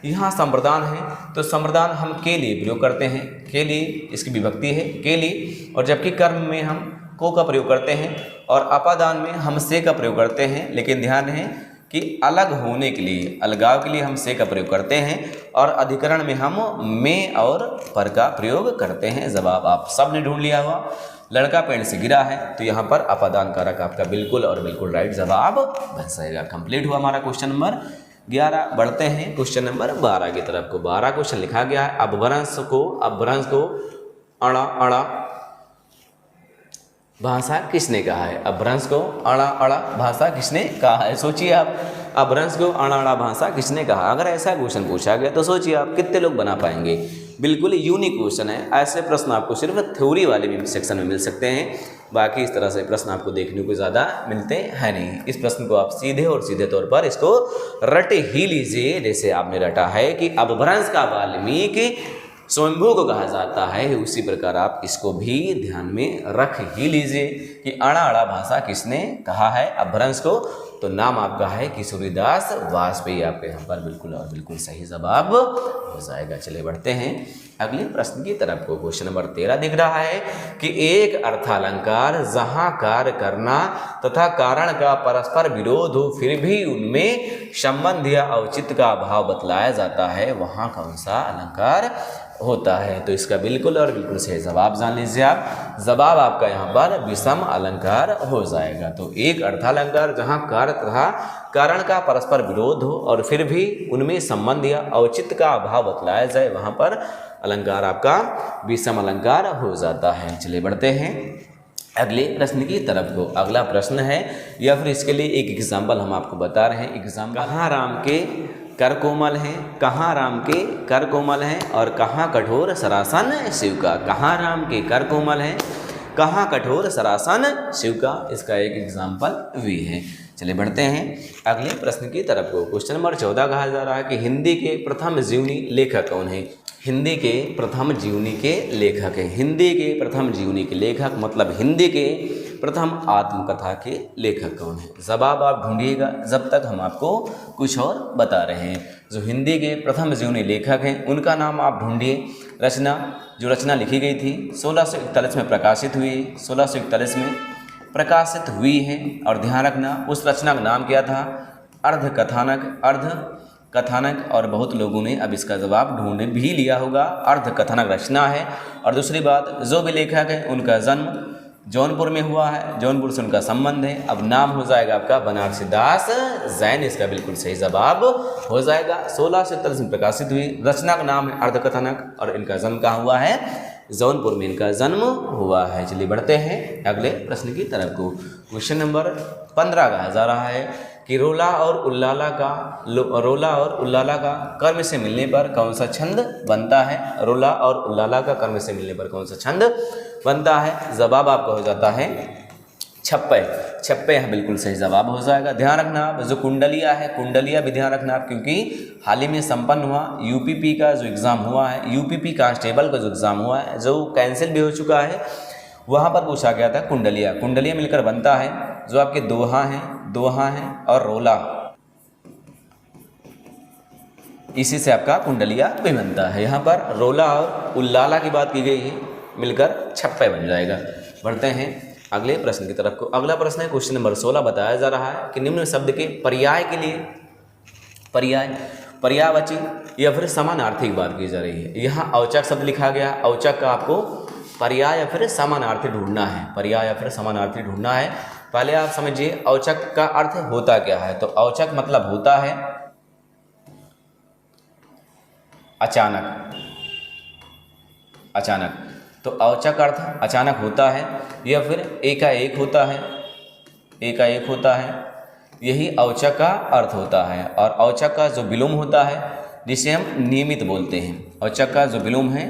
Speaker 1: यहाँ संप्रदान है, तो संप्रदान हम के लिए प्रयोग करते हैं, के लिए इसकी विभक्ति है के लिए। और जबकि कर्म में हम को का प्रयोग करते हैं और अपादान में हम से का प्रयोग करते हैं, लेकिन ध्यान रहे कि अलग होने के लिए, अलगाव के लिए हम से का प्रयोग करते हैं और अधिकरण में हम में और पर का प्रयोग करते हैं। जवाब आप सब ने ढूंढ लिया हुआ। लड़का पेड़ से गिरा है, तो यहाँ पर अपादान कारक आपका बिल्कुल और बिल्कुल राइट जवाब बन जाएगा। कंप्लीट हुआ हमारा क्वेश्चन नंबर 11। बढ़ते हैं क्वेश्चन नंबर 12 की तरफ को। 12 क्वेश्चन लिखा गया है, अपभ्रंश को अड़ा अड़ा भाषा किसने कहा है? अपभ्रंश को अड़ा अड़ा भाषा किसने कहा है? सोचिए आप, अपभ्रंश को अड़ा अड़ा भाषा किसने कहा? अगर ऐसा क्वेश्चन पूछा गया तो सोचिए आप कितने लोग बना पाएंगे। बिल्कुल यूनिक क्वेश्चन है। ऐसे प्रश्न आपको सिर्फ थ्योरी वाले भी सेक्शन में मिल सकते हैं, बाकी इस तरह से प्रश्न आपको देखने को ज़्यादा मिलते हैं नहीं। इस प्रश्न को आप सीधे और सीधे तौर पर इसको रट ही लीजिए, जैसे आपने रटा है कि अपभ्रंश का वाल्मीकि स्वयंभू को कहा जाता है, उसी प्रकार आप इसको भी ध्यान में रख ही लीजिए कि अड़ा अड़ा भाषा किसने कहा है अपभ्रंश को। तो नाम आपका है किशोरीदास वाजपेयी। आपके यहाँ पर बिल्कुल और बिल्कुल सही जवाब हो जाएगा। चलिए बढ़ते हैं अगले प्रश्न की तरफ को। क्वेश्चन नंबर 13 दिख रहा है कि एक अर्थालंकार जहाँ कार्य करना तथा कारण का परस्पर विरोध हो फिर भी उनमें संबंध या औचित्य का अभाव बतलाया जाता है, वहाँ कौन सा अलंकार होता है? तो इसका बिल्कुल और बिल्कुल सही जवाब जान लीजिए आप। जवाब आपका यहाँ पर विषम अलंकार हो जाएगा। तो एक अर्थालंकार जहाँ कार्य तथा कारण का परस्पर विरोध हो और फिर भी उनमें संबंध या औचित्य का अभाव बतलाया जाए, वहाँ पर अलंकार आपका विषम अलंकार हो जाता है। चलिए बढ़ते हैं अगले प्रश्न की तरफ को। अगला प्रश्न है, या फिर इसके लिए एक एग्जाम्पल हम आपको बता रहे हैं। एग्जाम्पल, कहाँ राम के कर कोमल हैं, कहाँ राम के कर कोमल हैं और कहाँ कठोर सरासन शिव का। कहाँ राम के कर कोमल हैं, कहाँ कठोर सरासन शिव का, इसका एक एग्जाम्पल भी है। चलिए बढ़ते हैं अगले प्रश्न की तरफ को। क्वेश्चन नंबर 14 कहा जा रहा है कि हिंदी के प्रथम जीवनी लेखक कौन है? हिंदी के प्रथम जीवनी के लेखक हैं। हिंदी के प्रथम जीवनी के लेखक मतलब हिंदी के प्रथम आत्मकथा के लेखक कौन है? जवाब आप ढूंढिएगा जब तक हम आपको कुछ और बता रहे हैं। जो हिंदी के प्रथम जीवनी लेखक हैं उनका नाम आप ढूंढिए। जो रचना लिखी गई थी 1641 में प्रकाशित हुई, 1641 में प्रकाशित हुई है। और ध्यान रखना उस रचना का नाम क्या था? अर्ध कथानक। और बहुत लोगों ने अब इसका जवाब ढूंढ भी लिया होगा। अर्ध कथानक रचना है। और दूसरी बात, जो भी लेखक है उनका जन्म जौनपुर में हुआ है, जौनपुर से उनका संबंध है। अब नाम हो जाएगा आपका बनारसी दास जैन, इसका बिल्कुल सही जवाब हो जाएगा। 1647 में प्रकाशित हुई, रचना का नाम है अर्धकथानक और इनका जन्म कहाँ हुआ है? जौनपुर में इनका जन्म हुआ है। चलिए बढ़ते हैं अगले प्रश्न की तरफ को। क्वेश्चन नंबर 15 कहा जा रहा है कि रोला और उल्लाला का कर्म से मिलने पर कौन सा छंद बनता है? रोला और उल्लाला का कर्म से मिलने पर कौन सा छंद बनता है? जवाब आपका हो जाता है छप्पे है, बिल्कुल सही जवाब हो जाएगा। ध्यान रखना आप जो कुंडलिया है, कुंडलिया भी ध्यान रखना आप, क्योंकि हाल ही में संपन्न हुआ यूपीपी का जो एग्ज़ाम हुआ है, यूपीपी कांस्टेबल का जो एग्ज़ाम हुआ है जो कैंसिल भी हो चुका है, वहाँ पर पूछा गया था कुंडलिया मिलकर बनता है जो आपके दोहा हैं और रोला, इसी से आपका कुंडलिया भी बनता है। यहाँ पर रोला और उल्लाला की बात की गई है, मिलकर छप्पे बन जाएगा। बढ़ते हैं अगले प्रश्न की तरफ को। अगला प्रश्न है क्वेश्चन नंबर 16 बताया जा रहा है कि निम्न शब्द के पर्याय के लिए पर्यायवाची या फिर समानार्थी की बात की जा रही है। यहाँ औचक शब्द लिखा गया, औचक का आपको पर्याय या फिर समानार्थी ढूंढना है। पर्याय या फिर समानार्थी ढूंढना है। पहले आप समझिए औचक का अर्थ होता क्या है। तो औचक मतलब होता है अचानक। तो औचक अर्थ अचानक होता है या फिर एकाएक होता है, यही औचक का अर्थ होता है। और औचक का जो विलोम होता है जिसे हम नियमित बोलते हैं, औचक का जो विलोम है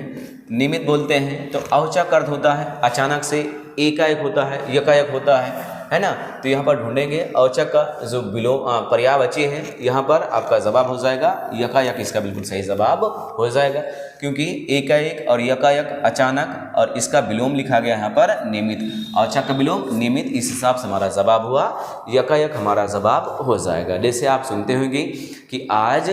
Speaker 1: नियमित बोलते हैं। तो औचक अर्थ होता है अचानक से, एकाएक होता है, यकाएक होता है ना। तो यहाँ पर ढूंढेंगे औचक का जो विलोम पर्यायवाची है, यहाँ पर आपका जवाब हो जाएगा यकायक, इसका बिल्कुल सही जवाब हो जाएगा, क्योंकि एकाएक और यकायक अचानक और इसका विलोम लिखा गया यहाँ पर नियमित। औचक का विलोम नियमित, इस हिसाब से हमारा जवाब हुआ यकायक, हमारा जवाब हो जाएगा। जैसे आप सुनते होंगे कि आज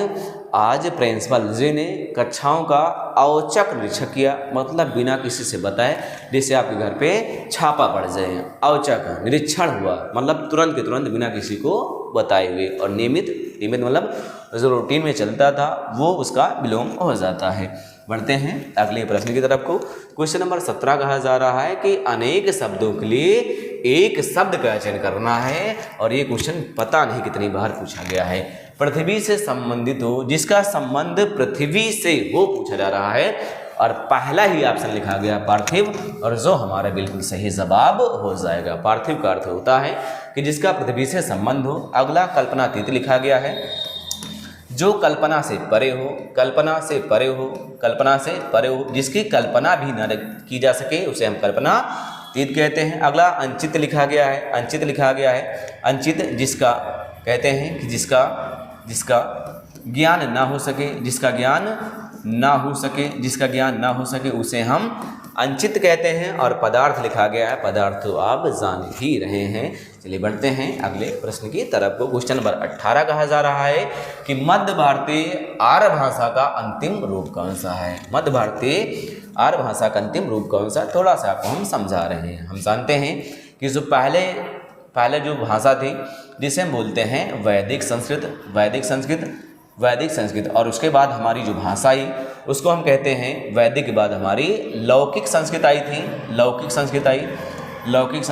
Speaker 1: आज प्रिंसिपल जी ने कक्षाओं का औचक निरीक्षण किया, मतलब बिना किसी से बताए, जैसे आपके घर पे छापा पड़ जाए। औचक निरीक्षण हुआ मतलब तुरंत के तुरंत बिना किसी को बताए हुए। और नियमित मतलब जो रूटीन में चलता था वो उसका विलोम हो जाता है। बढ़ते हैं अगले प्रश्न की तरफ को। क्वेश्चन नंबर 17 कहा जा रहा है कि अनेक शब्दों के लिए एक शब्द का चयन करना है। और ये क्वेश्चन पता नहीं कितनी बार पूछा गया है। पृथ्वी से संबंधित हो, जिसका संबंध पृथ्वी से हो पूछा जा रहा है। और पहला ही ऑप्शन लिखा गया पार्थिव, और जो हमारा बिल्कुल सही जवाब हो जाएगा। पार्थिव का अर्थ होता है कि जिसका पृथ्वी से संबंध हो। अगला कल्पनातीत लिखा गया है, जो कल्पना से परे हो, कल्पना से परे हो, कल्पना से परे हो, जिसकी कल्पना भी न की जा सके उसे हम कल्पनातीत कहते हैं। अगला अंचित लिखा गया है, अंचित लिखा गया है। अंचित जिसका कहते हैं कि जिसका ज्ञान ना हो सके, जिसका ज्ञान ना हो सके, जिसका ज्ञान ना हो सके उसे हम अंचित कहते हैं। और पदार्थ लिखा गया है, पदार्थ तो आप जान ही रहे हैं। चलिए बढ़ते हैं अगले प्रश्न की तरफ को। क्वेश्चन नंबर 18 कहा जा रहा है कि मध्य भारतीय आर्य भाषा का अंतिम रूप कौन सा है। मध्य भारतीय आर्य भाषा का अंतिम रूप कौन सा, थोड़ा सा आपको हम समझा रहे हैं। हम जानते हैं कि जो पहले जो भाषा थी जिसे हम बोलते हैं वैदिक संस्कृत, वैदिक संस्कृत, वैदिक संस्कृत। और उसके बाद हमारी जो भाषा आई उसको हम कहते हैं वैदिक के बाद हमारी लौकिक संस्कृत आई थी, लौकिक संस्कृत आई, लौकिक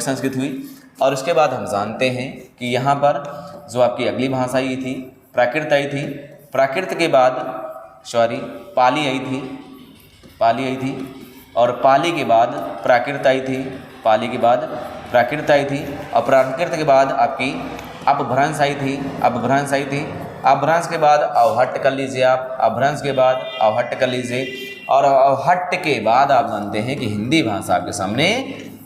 Speaker 1: संस्कृत हुई। और उसके बाद हम जानते हैं कि यहाँ पर जो आपकी अगली भाषा आई थी प्राकृत आई थी। प्राकृत के बाद पाली आई थी, पाली आई थी। और पाली के बाद प्राकृत आई थी, पाली के बाद प्राकृत आई थी। और प्राकृत के बाद आपकी अपभ्रंश आई थी, अपभ्रंश आई थी। अपभ्रंश के बाद अवहट्ट कर लीजिए आप, अपभ्रंश के बाद अवहट्ट कर लीजिए। और अवहट्ट के बाद आप जानते हैं कि हिंदी भाषा आपके सामने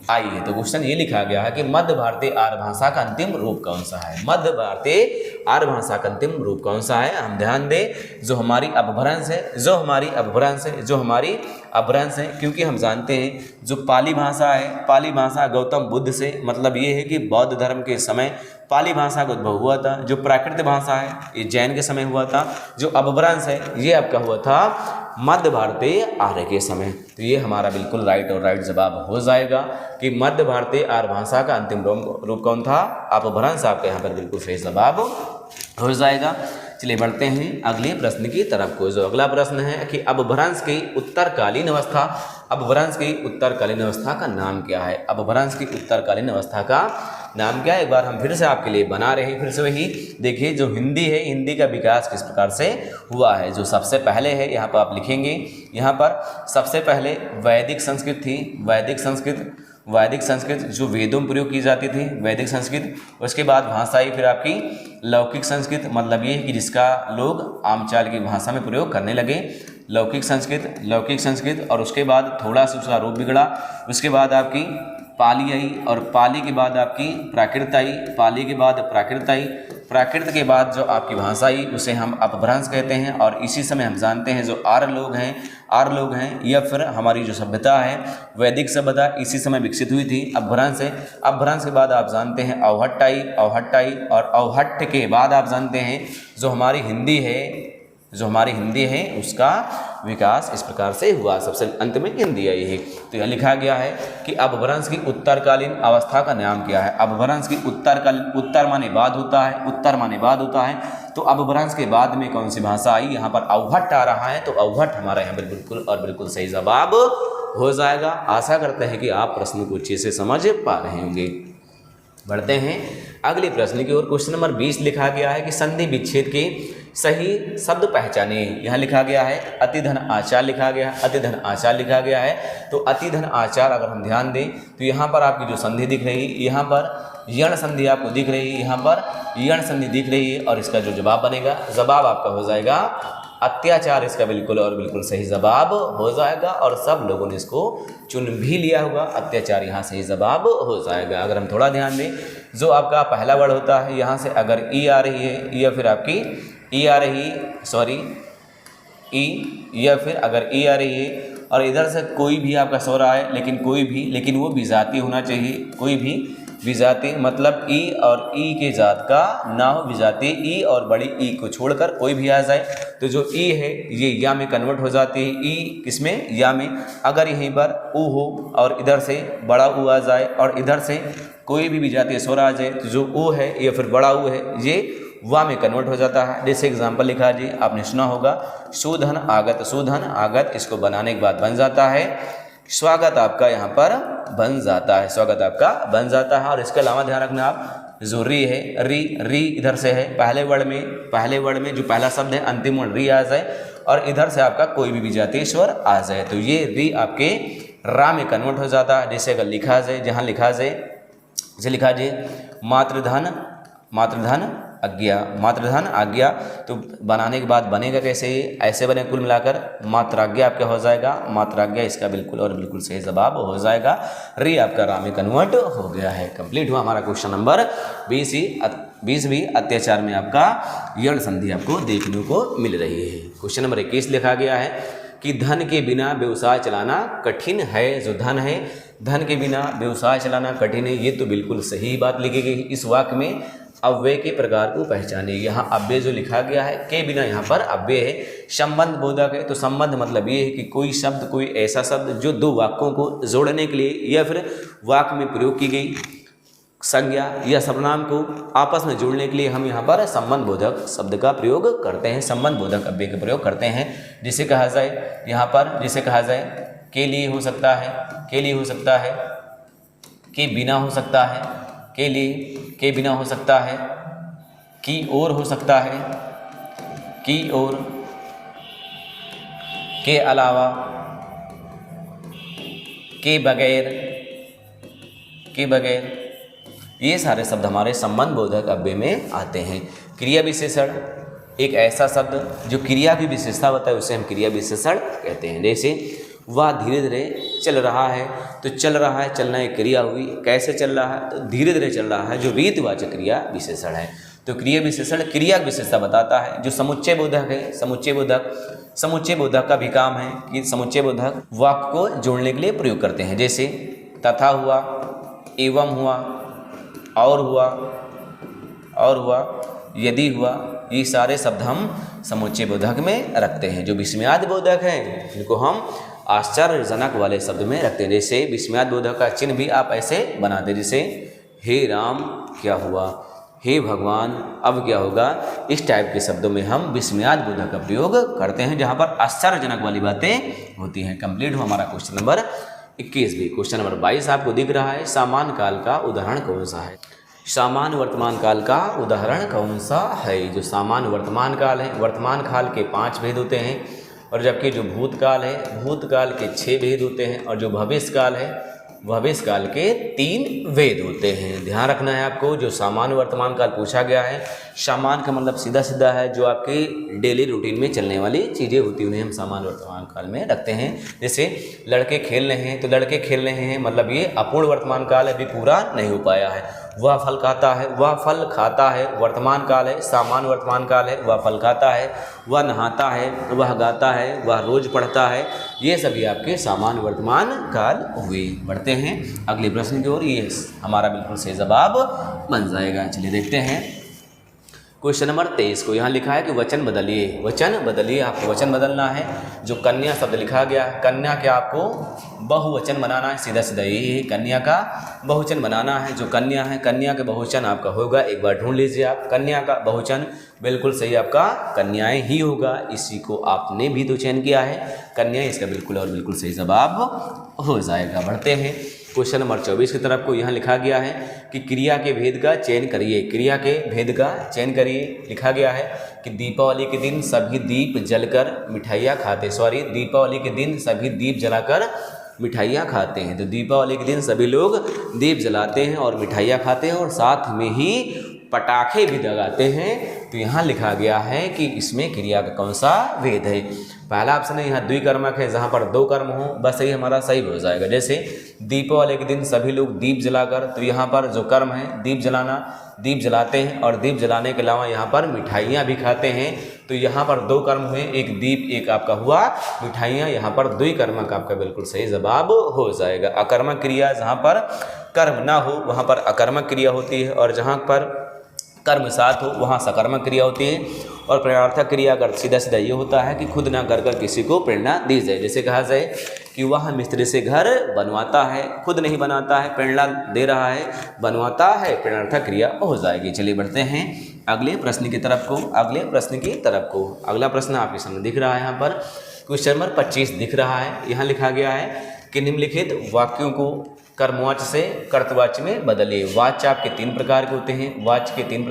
Speaker 1: आई है। तो क्वेश्चन ये लिखा गया है कि मध्य भारतीय आर्य भाषा का अंतिम रूप कौन सा है। मध्य भारतीय आर्य भाषा का अंतिम रूप कौन सा है। हम ध्यान दें, जो हमारी अपभ्रंश है, जो हमारी अपभ्रंश है, जो हमारी अपभ्रंश है। क्योंकि हम जानते हैं जो पाली भाषा है, पाली भाषा गौतम बुद्ध से, मतलब ये है कि बौद्ध धर्म के समय पाली भाषा का उद्भव हुआ था। जो प्राकृत भाषा है ये जैन के समय हुआ था। जो अपभ्रंश है ये आपका हुआ था मध्य भारतीय आर्य के समय। तो ये हमारा बिल्कुल राइट और राइट जवाब हो जाएगा कि मध्य भारतीय आर्य भाषा का अंतिम रूप कौन था। अपभ्रंश आपका यहाँ पर बिल्कुल सही जवाब हो जाएगा। चलिए बढ़ते हैं अगले प्रश्न की तरफ को। जो अगला प्रश्न है कि अपभ्रंश की उत्तरकालीन अवस्था, अपभ्रंश की उत्तरकालीन अवस्था का नाम क्या है। अपभ्रंश की उत्तरकालीन अवस्था का नाम क्या है। एक बार हम फिर से आपके लिए बना रहे हैं, फिर से वही देखिए। जो हिंदी है, हिंदी का विकास किस प्रकार से हुआ है। जो सबसे पहले है यहाँ पर आप लिखेंगे, यहाँ पर सबसे पहले वैदिक संस्कृत थी, वैदिक संस्कृत, वैदिक संस्कृत जो वेदों में प्रयोग की जाती थी, वैदिक संस्कृत। उसके बाद भाषा आई फिर आपकी लौकिक संस्कृत, मतलब ये है कि जिसका लोग आमचाल की भाषा में प्रयोग करने लगे। लौकिक संस्कृत, लौकिक संस्कृत। और उसके बाद थोड़ा सा उसका रूप बिगड़ा। उसके बाद आपकी पाली आई, और पाली के बाद आपकी प्राकृत आई, पाली के बाद प्राकृत आई। प्राकृत के बाद जो आपकी भाषा आई उसे हम अपभ्रंश कहते हैं। और इसी समय हम जानते हैं जो आर्य लोग हैं, आर्य लोग हैं, या फिर हमारी जो सभ्यता है वैदिक सभ्यता इसी समय विकसित हुई थी। अपभ्रंश है, अपभ्रंश के बाद आप जानते हैं अवहट्ट आई, अवहट्ट आई। और अवहट्ट के बाद आप जानते हैं जो हमारी हिंदी है, जो हमारी हिंदी है उसका विकास इस प्रकार से हुआ। सबसे अंत में हिंदी आई है। तो यह लिखा गया है कि अपभ्रंश की उत्तरकालीन अवस्था का नाम क्या है। अपभ्रंश की उत्तरकालीन, उत्तर माने बाद होता है, उत्तर माने बाद होता है। तो अपभ्रंश के बाद में कौन सी भाषा आई, यहाँ पर अवहट्ट आ रहा है। तो अवहट्ट हमारा यहाँ पर बिल्कुल और बिल्कुल सही जवाब हो जाएगा। आशा करते हैं कि आप प्रश्न को अच्छे से समझ पा रहे होंगे। बढ़ते हैं अगले प्रश्न की ओर। क्वेश्चन नंबर 20 लिखा गया है कि संधि विच्छेद के सही शब्द पहचाने। यहाँ लिखा गया है अतिधन आचार लिखा गया है, अतिधन आचार लिखा गया है। तो अतिधन आचार अगर हम ध्यान दें तो यहाँ पर आपकी जो संधि दिख रही है, यहाँ पर यण संधि आपको दिख रही है, यहाँ पर यण संधि दिख रही है। और इसका जो जवाब बनेगा, जवाब आपका हो जाएगा अत्याचार। इसका बिल्कुल और बिल्कुल सही जवाब हो जाएगा। और सब लोगों ने इसको चुन भी लिया होगा। अत्याचार यहाँ सही जवाब हो जाएगा। अगर हम थोड़ा ध्यान दें, जो आपका पहला वर्ड होता है यहाँ से अगर ई आ रही है, या फिर आपकी ई आ रही, ई, या फिर अगर ई आ रही है और इधर से कोई भी आपका स्वर आए, लेकिन कोई भी, लेकिन वो विजातीय होना चाहिए, कोई भी विजातीय मतलब ई और ई के जात का ना हो, विजातीय ई और बड़ी ई को छोड़कर कोई भी आ जाए तो जो ई है ये या में कन्वर्ट हो जाती है। ई किसमें? या में। अगर यहीं पर ऊ हो और इधर से बड़ा ऊ आ जाए और इधर से कोई भी विजातीय स्वर आ जाए तो जो ऊ है या फिर बड़ा ऊ है ये वा में कन्वर्ट हो जाता है। जैसे एग्जाम्पल लिखा जी, आपने सुना होगा सुधन आगत, सुधन आगत, इसको बनाने के बाद बन जाता है स्वागत, आपका यहाँ पर बन जाता है, स्वागत आपका बन जाता है। और इसके अलावा ध्यान रखना आप जो री है, री री इधर से है पहले वर्ड में जो पहला शब्द है अंतिम वर्ड री आ जाए और इधर से आपका कोई भी विजातीय स्वर आ जाए तो ये री आपके रा में कन्वर्ट हो जाता है। जैसे अगर लिखा जाए, जहाँ लिखा जाए जैसे लिखा जाए मातृधन, मातृधन आज्ञा, मातृधन आज्ञा, तो बनाने के बाद बनेगा कैसे? ऐसे बने कुल मिलाकर मात्राज्ञा आपका हो जाएगा, मात्राज्ञा इसका बिल्कुल और बिल्कुल सही जवाब हो जाएगा। री आपका रा में कन्वर्ट हो गया है। कंप्लीट हुआ हमारा क्वेश्चन नंबर 20 अत्याचार में आपका यण संधि आपको देखने को मिल रही है। क्वेश्चन नंबर 21 लिखा गया है कि धन के बिना व्यवसाय चलाना कठिन है। जो धन है, धन के बिना व्यवसाय चलाना कठिन है, ये तो बिल्कुल सही बात लिखी गई। इस वाक्य में अव्यय के प्रकार को पहचानिए। यहाँ अव्यय जो लिखा गया है के बिना यहाँ पर अव्यय है, संबंध बोधक है। तो संबंध मतलब ये है कि कोई शब्द, कोई ऐसा शब्द जो दो वाक्यों को जोड़ने के लिए या फिर वाक्य में प्रयोग की गई संज्ञा या सर्वनाम को आपस में जोड़ने के लिए हम यहाँ पर संबंध बोधक शब्द का प्रयोग करते हैं, संबंध बोधक अव्यय का प्रयोग करते हैं। जिसे कहा जाए यहाँ पर, जिसे कहा जाए के लिए हो सकता है, के लिए हो सकता है, के बिना हो सकता है, के लिए, के बिना हो सकता है, की ओर हो सकता है, की ओर, के अलावा, के बगैर, के बगैर, ये सारे शब्द हमारे संबंध बोधक अव्यय में आते हैं। क्रिया विशेषण एक ऐसा शब्द जो क्रिया की विशेषता होता है उसे हम क्रिया विशेषण कहते हैं। जैसे वह धीरे धीरे चल रहा है, तो चल रहा है, चलना एक क्रिया हुई। कैसे चल रहा है? तो धीरे धीरे चल रहा है, जो रीतिवाचक क्रिया विशेषण है। तो क्रिया विशेषण क्रिया की विशेषता बताता है। जो समुच्चय बोधक है, समुच्चय बोधक का भी काम है कि समुच्चय बोधक वाक्य को जोड़ने के लिए प्रयोग करते हैं। जैसे तथा हुआ, एवं हुआ, और हुआ, और हुआ, यदि हुआ, ये सारे शब्द हम समुच्चय बोधक में रखते हैं। जो विस्मयादि बोधक है इनको हम आश्चर्यजनक वाले शब्द में रखते हैं। जैसे विस्मयादि बोधक का चिन्ह भी आप ऐसे बनाते, जैसे हे राम क्या हुआ, हे भगवान अब क्या होगा। इस टाइप के शब्दों में हम विस्मयादि बोधक का प्रयोग करते हैं जहाँ पर आश्चर्यजनक वाली बातें होती हैं। कंप्लीट हो हमारा क्वेश्चन नंबर 21 भी। क्वेश्चन नंबर 22 आपको दिख रहा है, सामान्य काल का उदाहरण कौन सा है? सामान्य वर्तमान काल का उदाहरण कौन सा है? जो सामान्य वर्तमान काल है, वर्तमान काल के 5 भेद होते हैं और जबकि जो भूतकाल है, भूतकाल के 6 भेद होते हैं और जो भविष्य काल है, भविष्य काल के 3 भेद होते हैं। ध्यान रखना है आपको। जो सामान्य वर्तमान काल पूछा गया है, सामान्य का मतलब सीधा सीधा है जो आपकी डेली रूटीन में चलने वाली चीज़ें होती हैं उन्हें हम सामान्य वर्तमान काल में रखते हैं। जैसे लड़के खेल रहे हैं, तो लड़के खेल रहे हैं मतलब ये अपूर्ण वर्तमान काल अभी पूरा नहीं हो पाया है। वह फल खाता है, वह फल खाता है, वर्तमान काल है, सामान्य वर्तमान काल है। वह फल खाता है, वह नहाता है, वह गाता है, वह रोज पढ़ता है, ये सभी आपके सामान्य वर्तमान काल हुए। बढ़ते हैं अगले प्रश्न की ओर। ये हमारा बिल्कुल सही जवाब बन जाएगा। चलिए देखते हैं क्वेश्चन नंबर 23 को। यहाँ लिखा है कि वचन बदलिए, वचन बदलिए। आपको वचन बदलना है। जो कन्या शब्द लिखा गया है, कन्या के आपको बहुवचन बनाना है। सीधा सीधा यही है, कन्या का बहुवचन बनाना है। जो कन्या है, कन्या के बहुवचन आपका होगा, एक बार ढूंढ लीजिए आप। कन्या का बहुवचन बिल्कुल सही आपका कन्याएं ही होगा। इसी को आपने भी तो चयन किया है, कन्याएं, इसका बिल्कुल और बिल्कुल सही जवाब हो जाएगा। बढ़ते हैं क्वेश्चन नंबर 24 की तरफ को। यहाँ लिखा गया है कि क्रिया के भेद का चयन करिए, क्रिया के भेद का चयन करिए। लिखा गया है कि दीपावली के दिन सभी दीप जलकर मिठाइयाँ खाते, दीपावली के दिन सभी दीप जलाकर मिठाइयाँ खाते हैं। तो दीपावली के दिन सभी लोग दीप जलाते हैं और मिठाइयाँ खाते हैं और साथ में ही पटाखे भी दगाते हैं। तो यहाँ लिखा गया है कि इसमें क्रिया का कौन सा भेद है। पहला ऑप्शन है यहाँ द्विकर्मक है, जहाँ पर 2 कर्म हो, बस यही हमारा सही हो जाएगा। जैसे दीपावली के दिन सभी लोग दीप जलाकर, तो यहाँ पर जो कर्म है दीप जलाना, दीप जलाते हैं और दीप जलाने के अलावा यहाँ पर मिठाइयाँ भी खाते हैं। तो यहाँ पर 2 कर्म हुए, एक दीप एक आपका हुआ मिठाइयाँ, यहाँ पर 2 कर्मक आपका बिल्कुल सही जवाब हो जाएगा। अकर्मक क्रिया जहाँ पर कर्म ना हो वहाँ पर अकर्मक क्रिया होती है, और जहाँ पर कर्म साथ हो वहाँ सकर्मक क्रिया होती है। और प्रेरणार्थक क्रिया का सीधा सीधा ये होता है कि खुद ना कर कर किसी को प्रेरणा दी जाए। जैसे कहा जाए कि वह मिस्त्री से घर बनवाता है, खुद नहीं बनाता है, प्रेरणा दे रहा है, बनवाता है, प्रेरणार्थक क्रिया हो जाएगी। चलिए बढ़ते हैं अगले प्रश्न की तरफ को। अगला प्रश्न आपके सामने दिख रहा है, यहाँ पर क्वेश्चन नंबर 25 दिख रहा है। यहाँ लिखा गया है कि निम्नलिखित वाक्यों को कर्मवाच्य से कर्तवाच्य में बदलिए। वाच्य आपके 3 प्रकार के होते हैं, वाच्य के 3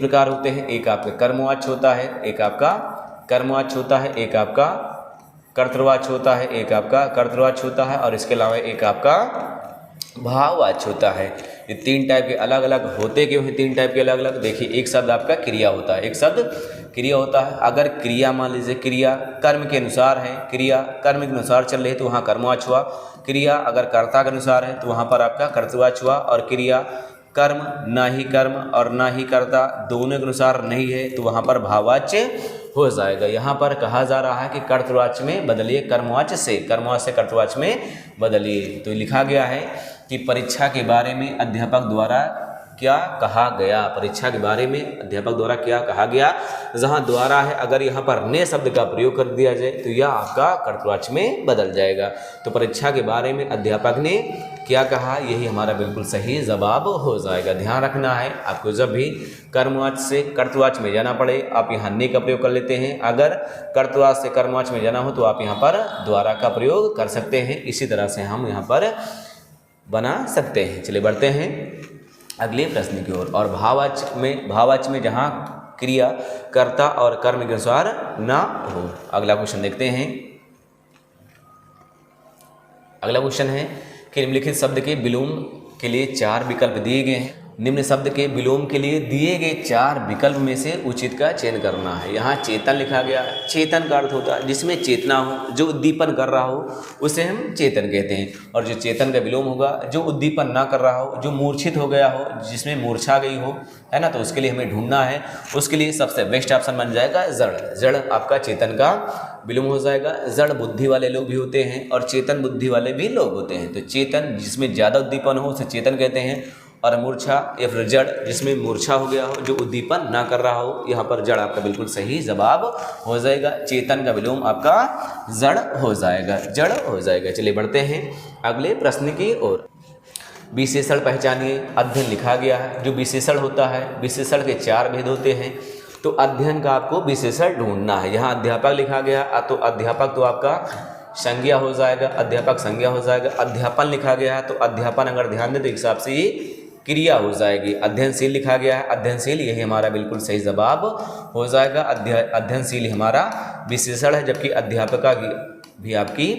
Speaker 1: प्रकार होते हैं। एक आपका कर्मवाच्य होता है, एक आपका कर्मवाच्य होता है, एक आपका कर्तवाच्य होता है, एक आपका कर्तवाच्य होता है, और इसके अलावा एक आपका भाववाच्य होता है। ये 3 टाइप के अलग अलग होते क्यों हैं? 3 टाइप के अलग अलग देखिए, एक शब्द आपका क्रिया होता है, एक शब्द क्रिया होता है। अगर क्रिया मान लीजिए क्रिया कर्म के अनुसार है, क्रिया कर्म के अनुसार चल रही है तो वहाँ कर्मवाच्य हुआ। क्रिया अगर कर्ता के अनुसार है तो वहाँ पर आपका कर्तवाच्य हुआ। और क्रिया कर्म ना ही कर्म और ना ही कर्ता दोनों के अनुसार नहीं है तो वहाँ पर भाववाच्य हो जाएगा। यहाँ पर कहा जा रहा है कि कर्तवाच्य में बदलिए, कर्मवाच्य से कर्तवाच्य में बदलिए। तो लिखा गया है कि परीक्षा के बारे में अध्यापक द्वारा क्या कहा गया। परीक्षा के बारे में अध्यापक द्वारा क्या कहा गया, जहाँ द्वारा है अगर यहाँ पर ने शब्द का प्रयोग कर दिया जाए तो यह आपका कर्तवाच्य में बदल जाएगा। तो परीक्षा के बारे में अध्यापक ने क्या कहा, यही हमारा बिल्कुल सही जवाब हो जाएगा। ध्यान रखना है आपको, जब भी कर्मवाच्य से कर्तवाच्य में जाना पड़े आप यहाँ ने का प्रयोग कर लेते हैं, अगर कर्तवाच्य से कर्मवाच्य में जाना हो तो आप यहाँ पर द्वारा का प्रयोग कर सकते हैं। इसी तरह से हम यहाँ पर बना सकते हैं। चलिए बढ़ते हैं अगले प्रश्न की ओर। और भाववाच्य में जहाँ क्रिया कर्ता और कर्म के अनुसार ना हो। अगला क्वेश्चन देखते हैं। अगला क्वेश्चन है कि निम्नलिखित शब्द के विलोम के लिए 4 विकल्प दिए गए हैं। निम्न शब्द के विलोम के लिए दिए गए 4 विकल्प में से उचित का चयन करना है। यहाँ चेतन लिखा गया है। चेतन का अर्थ होता है जिसमें चेतना हो, जो उद्दीपन कर रहा हो उसे हम चेतन कहते हैं। और जो चेतन का विलोम होगा, जो उद्दीपन ना कर रहा हो, जो मूर्छित हो गया हो, जिसमें मूर्छा गई हो, है ना, तो उसके लिए हमें ढूंढना है। उसके लिए सबसे बेस्ट ऑप्शन बन जाएगा जड़। जड़ आपका चेतन का विलोम हो जाएगा। जड़ बुद्धि वाले लोग भी होते हैं और चेतन बुद्धि वाले भी लोग होते हैं। तो चेतन जिसमें ज़्यादा उद्दीपन हो उसे चेतन कहते हैं, और मूर्छा या फिर जड़ जिसमें मूर्छा हो गया हो, जो उद्दीपन ना कर रहा हो, यहाँ पर जड़ आपका बिल्कुल सही जवाब हो जाएगा। चेतन का विलोम आपका जड़ हो जाएगा। चलिए बढ़ते हैं अगले प्रश्न की ओर। विशेषण पहचानिए। अध्ययन लिखा गया है। जो विशेषण होता है, विशेषण के 4 भेद होते हैं। तो अध्ययन का आपको विशेषण ढूंढना है। यहाँ अध्यापक लिखा गया तो अध्यापक तो आपका संज्ञा हो जाएगा, अध्यापक संज्ञा हो जाएगा। अध्यापन लिखा गया है तो अध्यापन अगर ध्यान दें तो एक हिसाब से ये क्रिया हो जाएगी। अध्ययनशील लिखा गया है, अध्ययनशील यही हमारा बिल्कुल सही जवाब हो जाएगा। अध्ययनशील हमारा विशेषण है, जबकि अध्यापिका की भी आपकी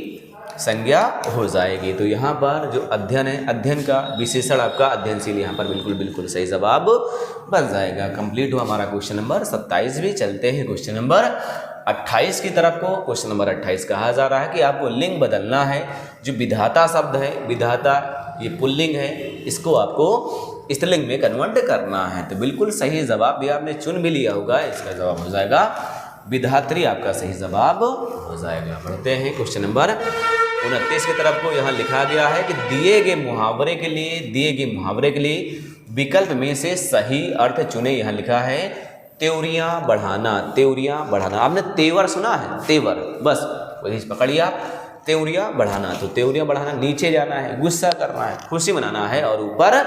Speaker 1: संज्ञा हो जाएगी। तो यहाँ पर जो अध्ययन है, अध्ययन का विशेषण आपका अध्ययनशील यहाँ पर बिल्कुल सही जवाब बन जाएगा। कंप्लीट हुआ हमारा क्वेश्चन नंबर 27। भी चलते हैं क्वेश्चन नंबर 28 की तरफ को। क्वेश्चन नंबर 28 कहा जा रहा है कि आपको लिंग बदलना है। जो विधाता शब्द है, विधाता ये पुल्लिंग है, इसको आपको स्त्रीलिंग में कन्वर्ट करना है। तो बिल्कुल सही जवाब भी आपने चुन भी लिया होगा। इसका जवाब हो जाएगा विधात्री, आपका सही जवाब हो जाएगा। बढ़ते हैं क्वेश्चन नंबर 29 की तरफ को। यहाँ लिखा गया है कि दिए गए मुहावरे के लिए विकल्प में से सही अर्थ चुने। यहाँ लिखा है त्योरियां बढ़ाना। आपने तेवर सुना है? तेवर, बस वही पकड़िए आप। त्योरियां बढ़ाना, तो त्योरियां बढ़ाना नीचे जाना है, गुस्सा करना है, खुशी मनाना है और ऊपर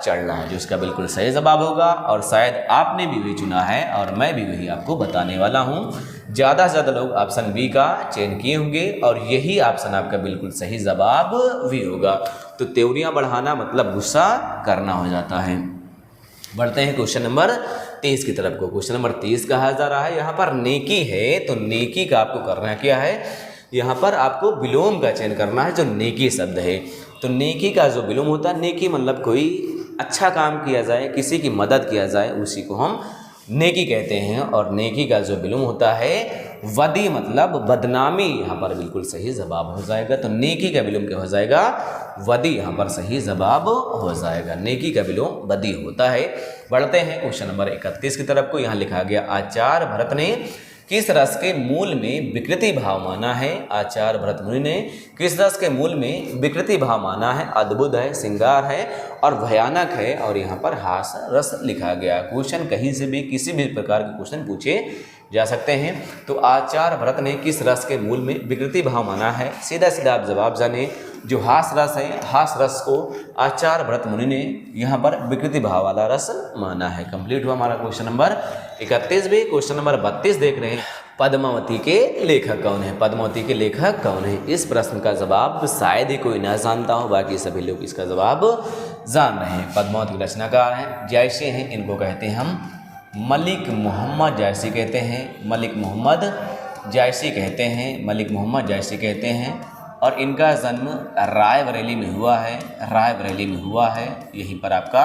Speaker 1: चढ़ना है, जो इसका बिल्कुल सही जवाब होगा। और शायद आपने भी वही चुना है और मैं भी वही आपको बताने वाला हूँ। ज़्यादा से ज़्यादा लोग ऑप्शन बी का चयन किए होंगे और यही ऑप्शन आपका बिल्कुल सही जवाब भी होगा। तो त्योरियां बढ़ाना मतलब गुस्सा करना हो जाता है। बढ़ते हैं क्वेश्चन नंबर 23 की तरफ को। क्वेश्चन नंबर 23 कहा जा रहा है, यहाँ पर नेकी है तो नेकी का आपको करना क्या है, यहाँ पर आपको विलोम का चयन करना है जो नेकी शब्द है। तो नेकी का जो विलोम होता है, नेकी मतलब कोई अच्छा काम किया जाए, किसी की मदद किया जाए, उसी को हम नेकी कहते हैं। और नेकी का जो विलोम होता है वदी मतलब बदनामी, यहाँ पर बिल्कुल सही जवाब हो जाएगा। तो नेकी का विलोम क्या हो जाएगा? वदी, यहाँ पर सही जवाब हो जाएगा। नेकी का विलोम वदी होता है। बढ़ते हैं क्वेश्चन नंबर 31 की तरफ को। यहाँ लिखा गया आचार्य भरत ने किस रस के मूल में विकृति भाव माना है? आचार्य भरत मुनि ने किस रस के मूल में विकृति भाव माना है? अद्भुत है, श्रृंगार है और भयानक है, और यहाँ पर हास रस लिखा गया। क्वेश्चन कहीं से भी किसी भी प्रकार के क्वेश्चन पूछे जा सकते हैं। तो आचार्य भरत ने किस रस के मूल में विकृति भाव माना है? सीधा सीधा आप जवाब जाने। जो हास रस है, हास रस को आचार्य भरत मुनि ने यहाँ पर विकृति भाव वाला रस माना है। कंप्लीट हुआ हमारा क्वेश्चन नंबर 31 भी। क्वेश्चन नंबर 32 देख रहे हैं। पद्मावती के लेखक कौन है? पद्मावती के लेखक कौन है? इस प्रश्न का जवाब शायद ही कोई ना जानता हो, बाकी सभी लोग इसका जवाब जान रहे हैं। पद्मावती के रचनाकार हैं, जायसी हैं, इनको कहते हैं हम मलिक मोहम्मद जायसी कहते हैं। मलिक मोहम्मद जायसी कहते हैं, मलिक मोहम्मद जायसी कहते हैं। और इनका जन्म रायबरेली में हुआ है, रायबरेली में हुआ है। यहीं पर आपका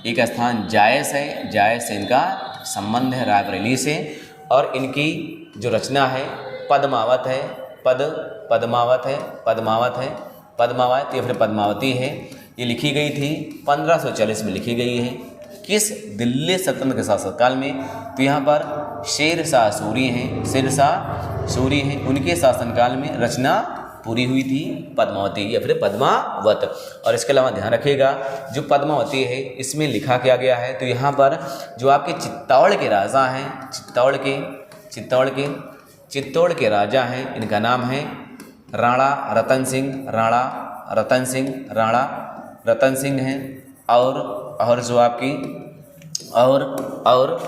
Speaker 1: एक स्थान जायस है, जायस से इनका संबंध है रायबरेली से। और इनकी जो रचना है पद्मावत है, पद्मावत है, पद्मावत है, पद्मावत या फिर पद्मावती है। ये लिखी गई थी 1540 में लिखी गई है। किस दिल्ली सल्तनत के शासनकाल में? तो यहाँ पर शेर शाह सूरी हैं, शेर शाह सूरी हैं, उनके शासनकाल में रचना पूरी हुई थी पद्मावती या फिर पद्मावत। और इसके अलावा ध्यान रखिएगा जो पद्मावती है इसमें लिखा क्या गया है? तो यहाँ पर जो आपके चित्तौड़ के राजा हैं, चित्तौड़ के राजा हैं, इनका नाम है राणा रतन सिंह, राणा रतन सिंह हैं। और जो आपकी और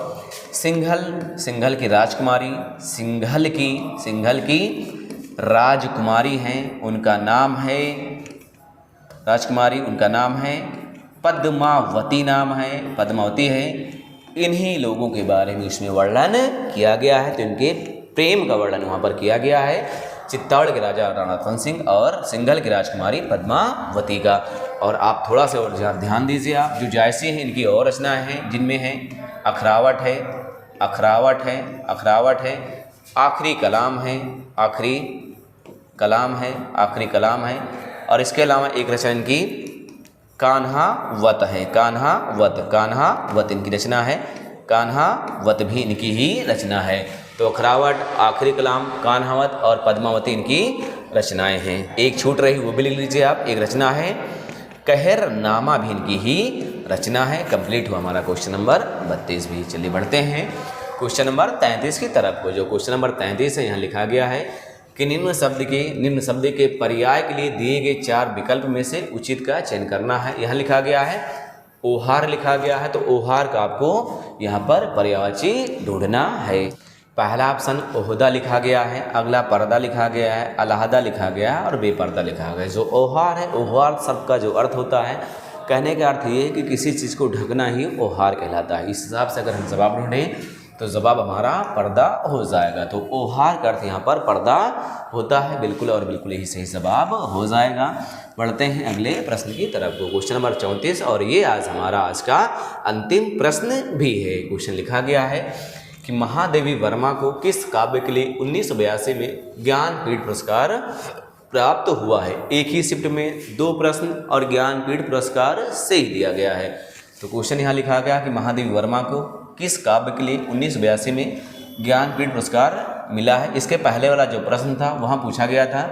Speaker 1: सिंघल की राजकुमारी, सिंघल की राजकुमारी हैं, उनका नाम है राजकुमारी, उनका नाम है पद्मावती, नाम है पद्मावती है। इन्हीं लोगों के बारे में इसमें वर्णन किया गया है। तो इनके प्रेम का वर्णन वहाँ पर किया गया है, चित्तौड़ के राजा राणा रतन सिंह और सिंघल की राजकुमारी पद्मावती का। और आप थोड़ा सा और ध्यान दीजिए, आप जो जायसी हैं इनकी और रचनाएँ हैं जिनमें है अखरावट है, आखिरी कलाम है। और इसके अलावा एक रचना इनकी कान्हावत है, कान्हावत इनकी रचना है, कान्हावत भी इनकी ही रचना है। तो अखरावट, आखिरी कलाम, कान्हावत और पद्मावती इनकी रचनाएं हैं। एक छूट रही वो भी लिख लीजिए आप, एक रचना है कहरनामा भी इनकी ही रचना है। कंप्लीट हुआ हमारा क्वेश्चन नंबर 32 भी। चलिए बढ़ते हैं क्वेश्चन नंबर 33 की तरफ को। जो क्वेश्चन नंबर 33 है यहाँ लिखा गया है कि निम्न शब्द के पर्याय के लिए दिए गए 4 विकल्प में से उचित का चयन करना है। यहाँ लिखा गया है ओहार लिखा गया है, तो ओहार का आपको यहाँ पर पर्यायवाची ढूंढना है। पहला ऑप्शन ओहदा लिखा गया है, अगला पर्दा लिखा गया है, अलहदा लिखा गया है और बेपर्दा लिखा गया है। जो ओहार है, ओहार शब्द का जो अर्थ होता है, कहने का अर्थ ये है कि किसी चीज़ को ढकना ही ओहार कहलाता है। इस हिसाब से अगर हम जवाब ढूंढें तो जवाब हमारा पर्दा हो जाएगा। तो ओहार का अर्थ यहाँ पर पर्दा होता है, बिल्कुल और बिल्कुल यही सही जवाब हो जाएगा। बढ़ते हैं अगले प्रश्न की तरफ को, क्वेश्चन नंबर 34, और ये आज का अंतिम प्रश्न भी है। क्वेश्चन लिखा गया है कि महादेवी वर्मा को किस काव्य के लिए 1982 में ज्ञानपीठ पुरस्कार प्राप्त हुआ है? एक ही शिफ्ट में 2 प्रश्न और ज्ञानपीठ पुरस्कार से ही दिया गया है। तो क्वेश्चन यहाँ लिखा गया कि महादेवी वर्मा को किस काव्य के लिए 1982 में ज्ञानपीठ पुरस्कार मिला है। इसके पहले वाला जो प्रश्न था वहाँ पूछा गया था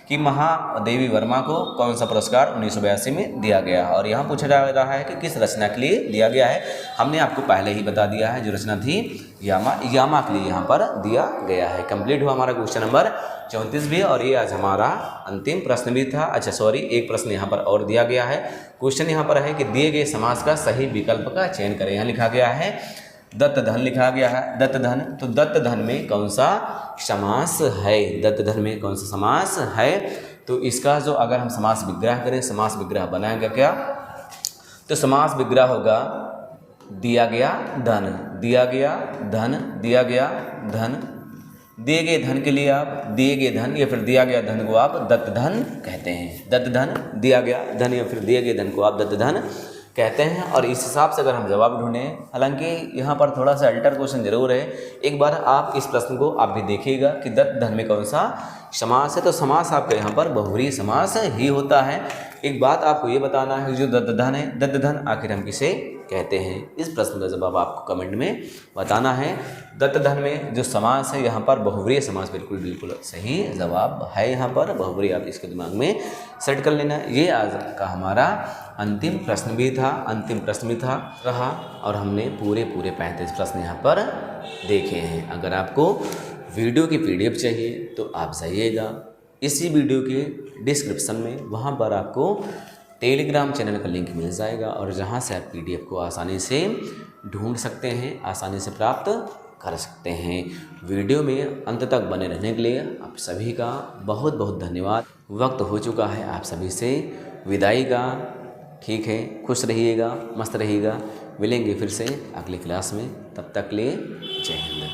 Speaker 1: कि महादेवी वर्मा को कौन सा पुरस्कार 1982 में दिया गया, और यहाँ पूछा जा रहा है कि किस रचना के लिए दिया गया है। हमने आपको पहले ही बता दिया है, जो रचना थी यामा के लिए यहाँ पर दिया गया है। कंप्लीट हुआ हमारा क्वेश्चन नंबर 34 भी, और ये आज हमारा अंतिम प्रश्न भी था। अच्छा सॉरी, एक प्रश्न यहाँ पर और दिया गया है। क्वेश्चन यहाँ पर है कि दिए गए समास का सही विकल्प का चयन करें। यहाँ लिखा गया है दत्त धन लिखा गया है, दत्त धन। तो दत्त धन में कौन सा समास है? दत्त धन में कौन सा समास है? तो इसका जो अगर हम समास विग्रह करें, समास विग्रह बनाएगा क्या? तो समास विग्रह होगा दिया गया धन, दिया गया धन, दिया गया धन। दिए गए धन के लिए आप दिए गए धन या फिर दिया गया धन को आप दत्त धन कहते हैं। दत्त धन, दिया गया धन या फिर दिए गए धन को आप दत्त धन कहते हैं और इस हिसाब से अगर हम जवाब ढूंढें, हालांकि यहाँ पर थोड़ा सा अल्टर क्वेश्चन जरूर है। एक बार आप इस प्रश्न को आप भी देखिएगा कि दत्त धन में कौन सा समास है, तो समास आपका यहाँ पर बहुव्रीहि समास ही होता है। एक बात आपको ये बताना है, जो दत्त धन है, दत्त धन आखिर हम किसे कहते हैं, इस प्रश्न का जवाब आपको कमेंट में बताना है। दत्त धन में जो समास है यहाँ पर बहुव्रीहि समास बिल्कुल सही जवाब है। यहाँ पर बहुव्रीहि आप इसके दिमाग में सेट कर लेना। ये आज का हमारा अंतिम प्रश्न भी था रहा और हमने पूरे 35 प्रश्न यहाँ पर देखे हैं। अगर आपको वीडियो की PDF चाहिए तो आप जाइएगा इसी वीडियो के डिस्क्रिप्शन में, वहाँ पर आपको टेलीग्राम चैनल का लिंक मिल जाएगा और जहाँ से आप PDF को आसानी से ढूंढ सकते हैं, आसानी से प्राप्त कर सकते हैं। वीडियो में अंत तक बने रहने के लिए आप सभी का बहुत बहुत धन्यवाद। वक्त हो चुका है आप सभी से विदाई का। ठीक है, खुश रहिएगा, मस्त रहिएगा। मिलेंगे फिर से अगली क्लास में, तब तक लिए जय हिंद।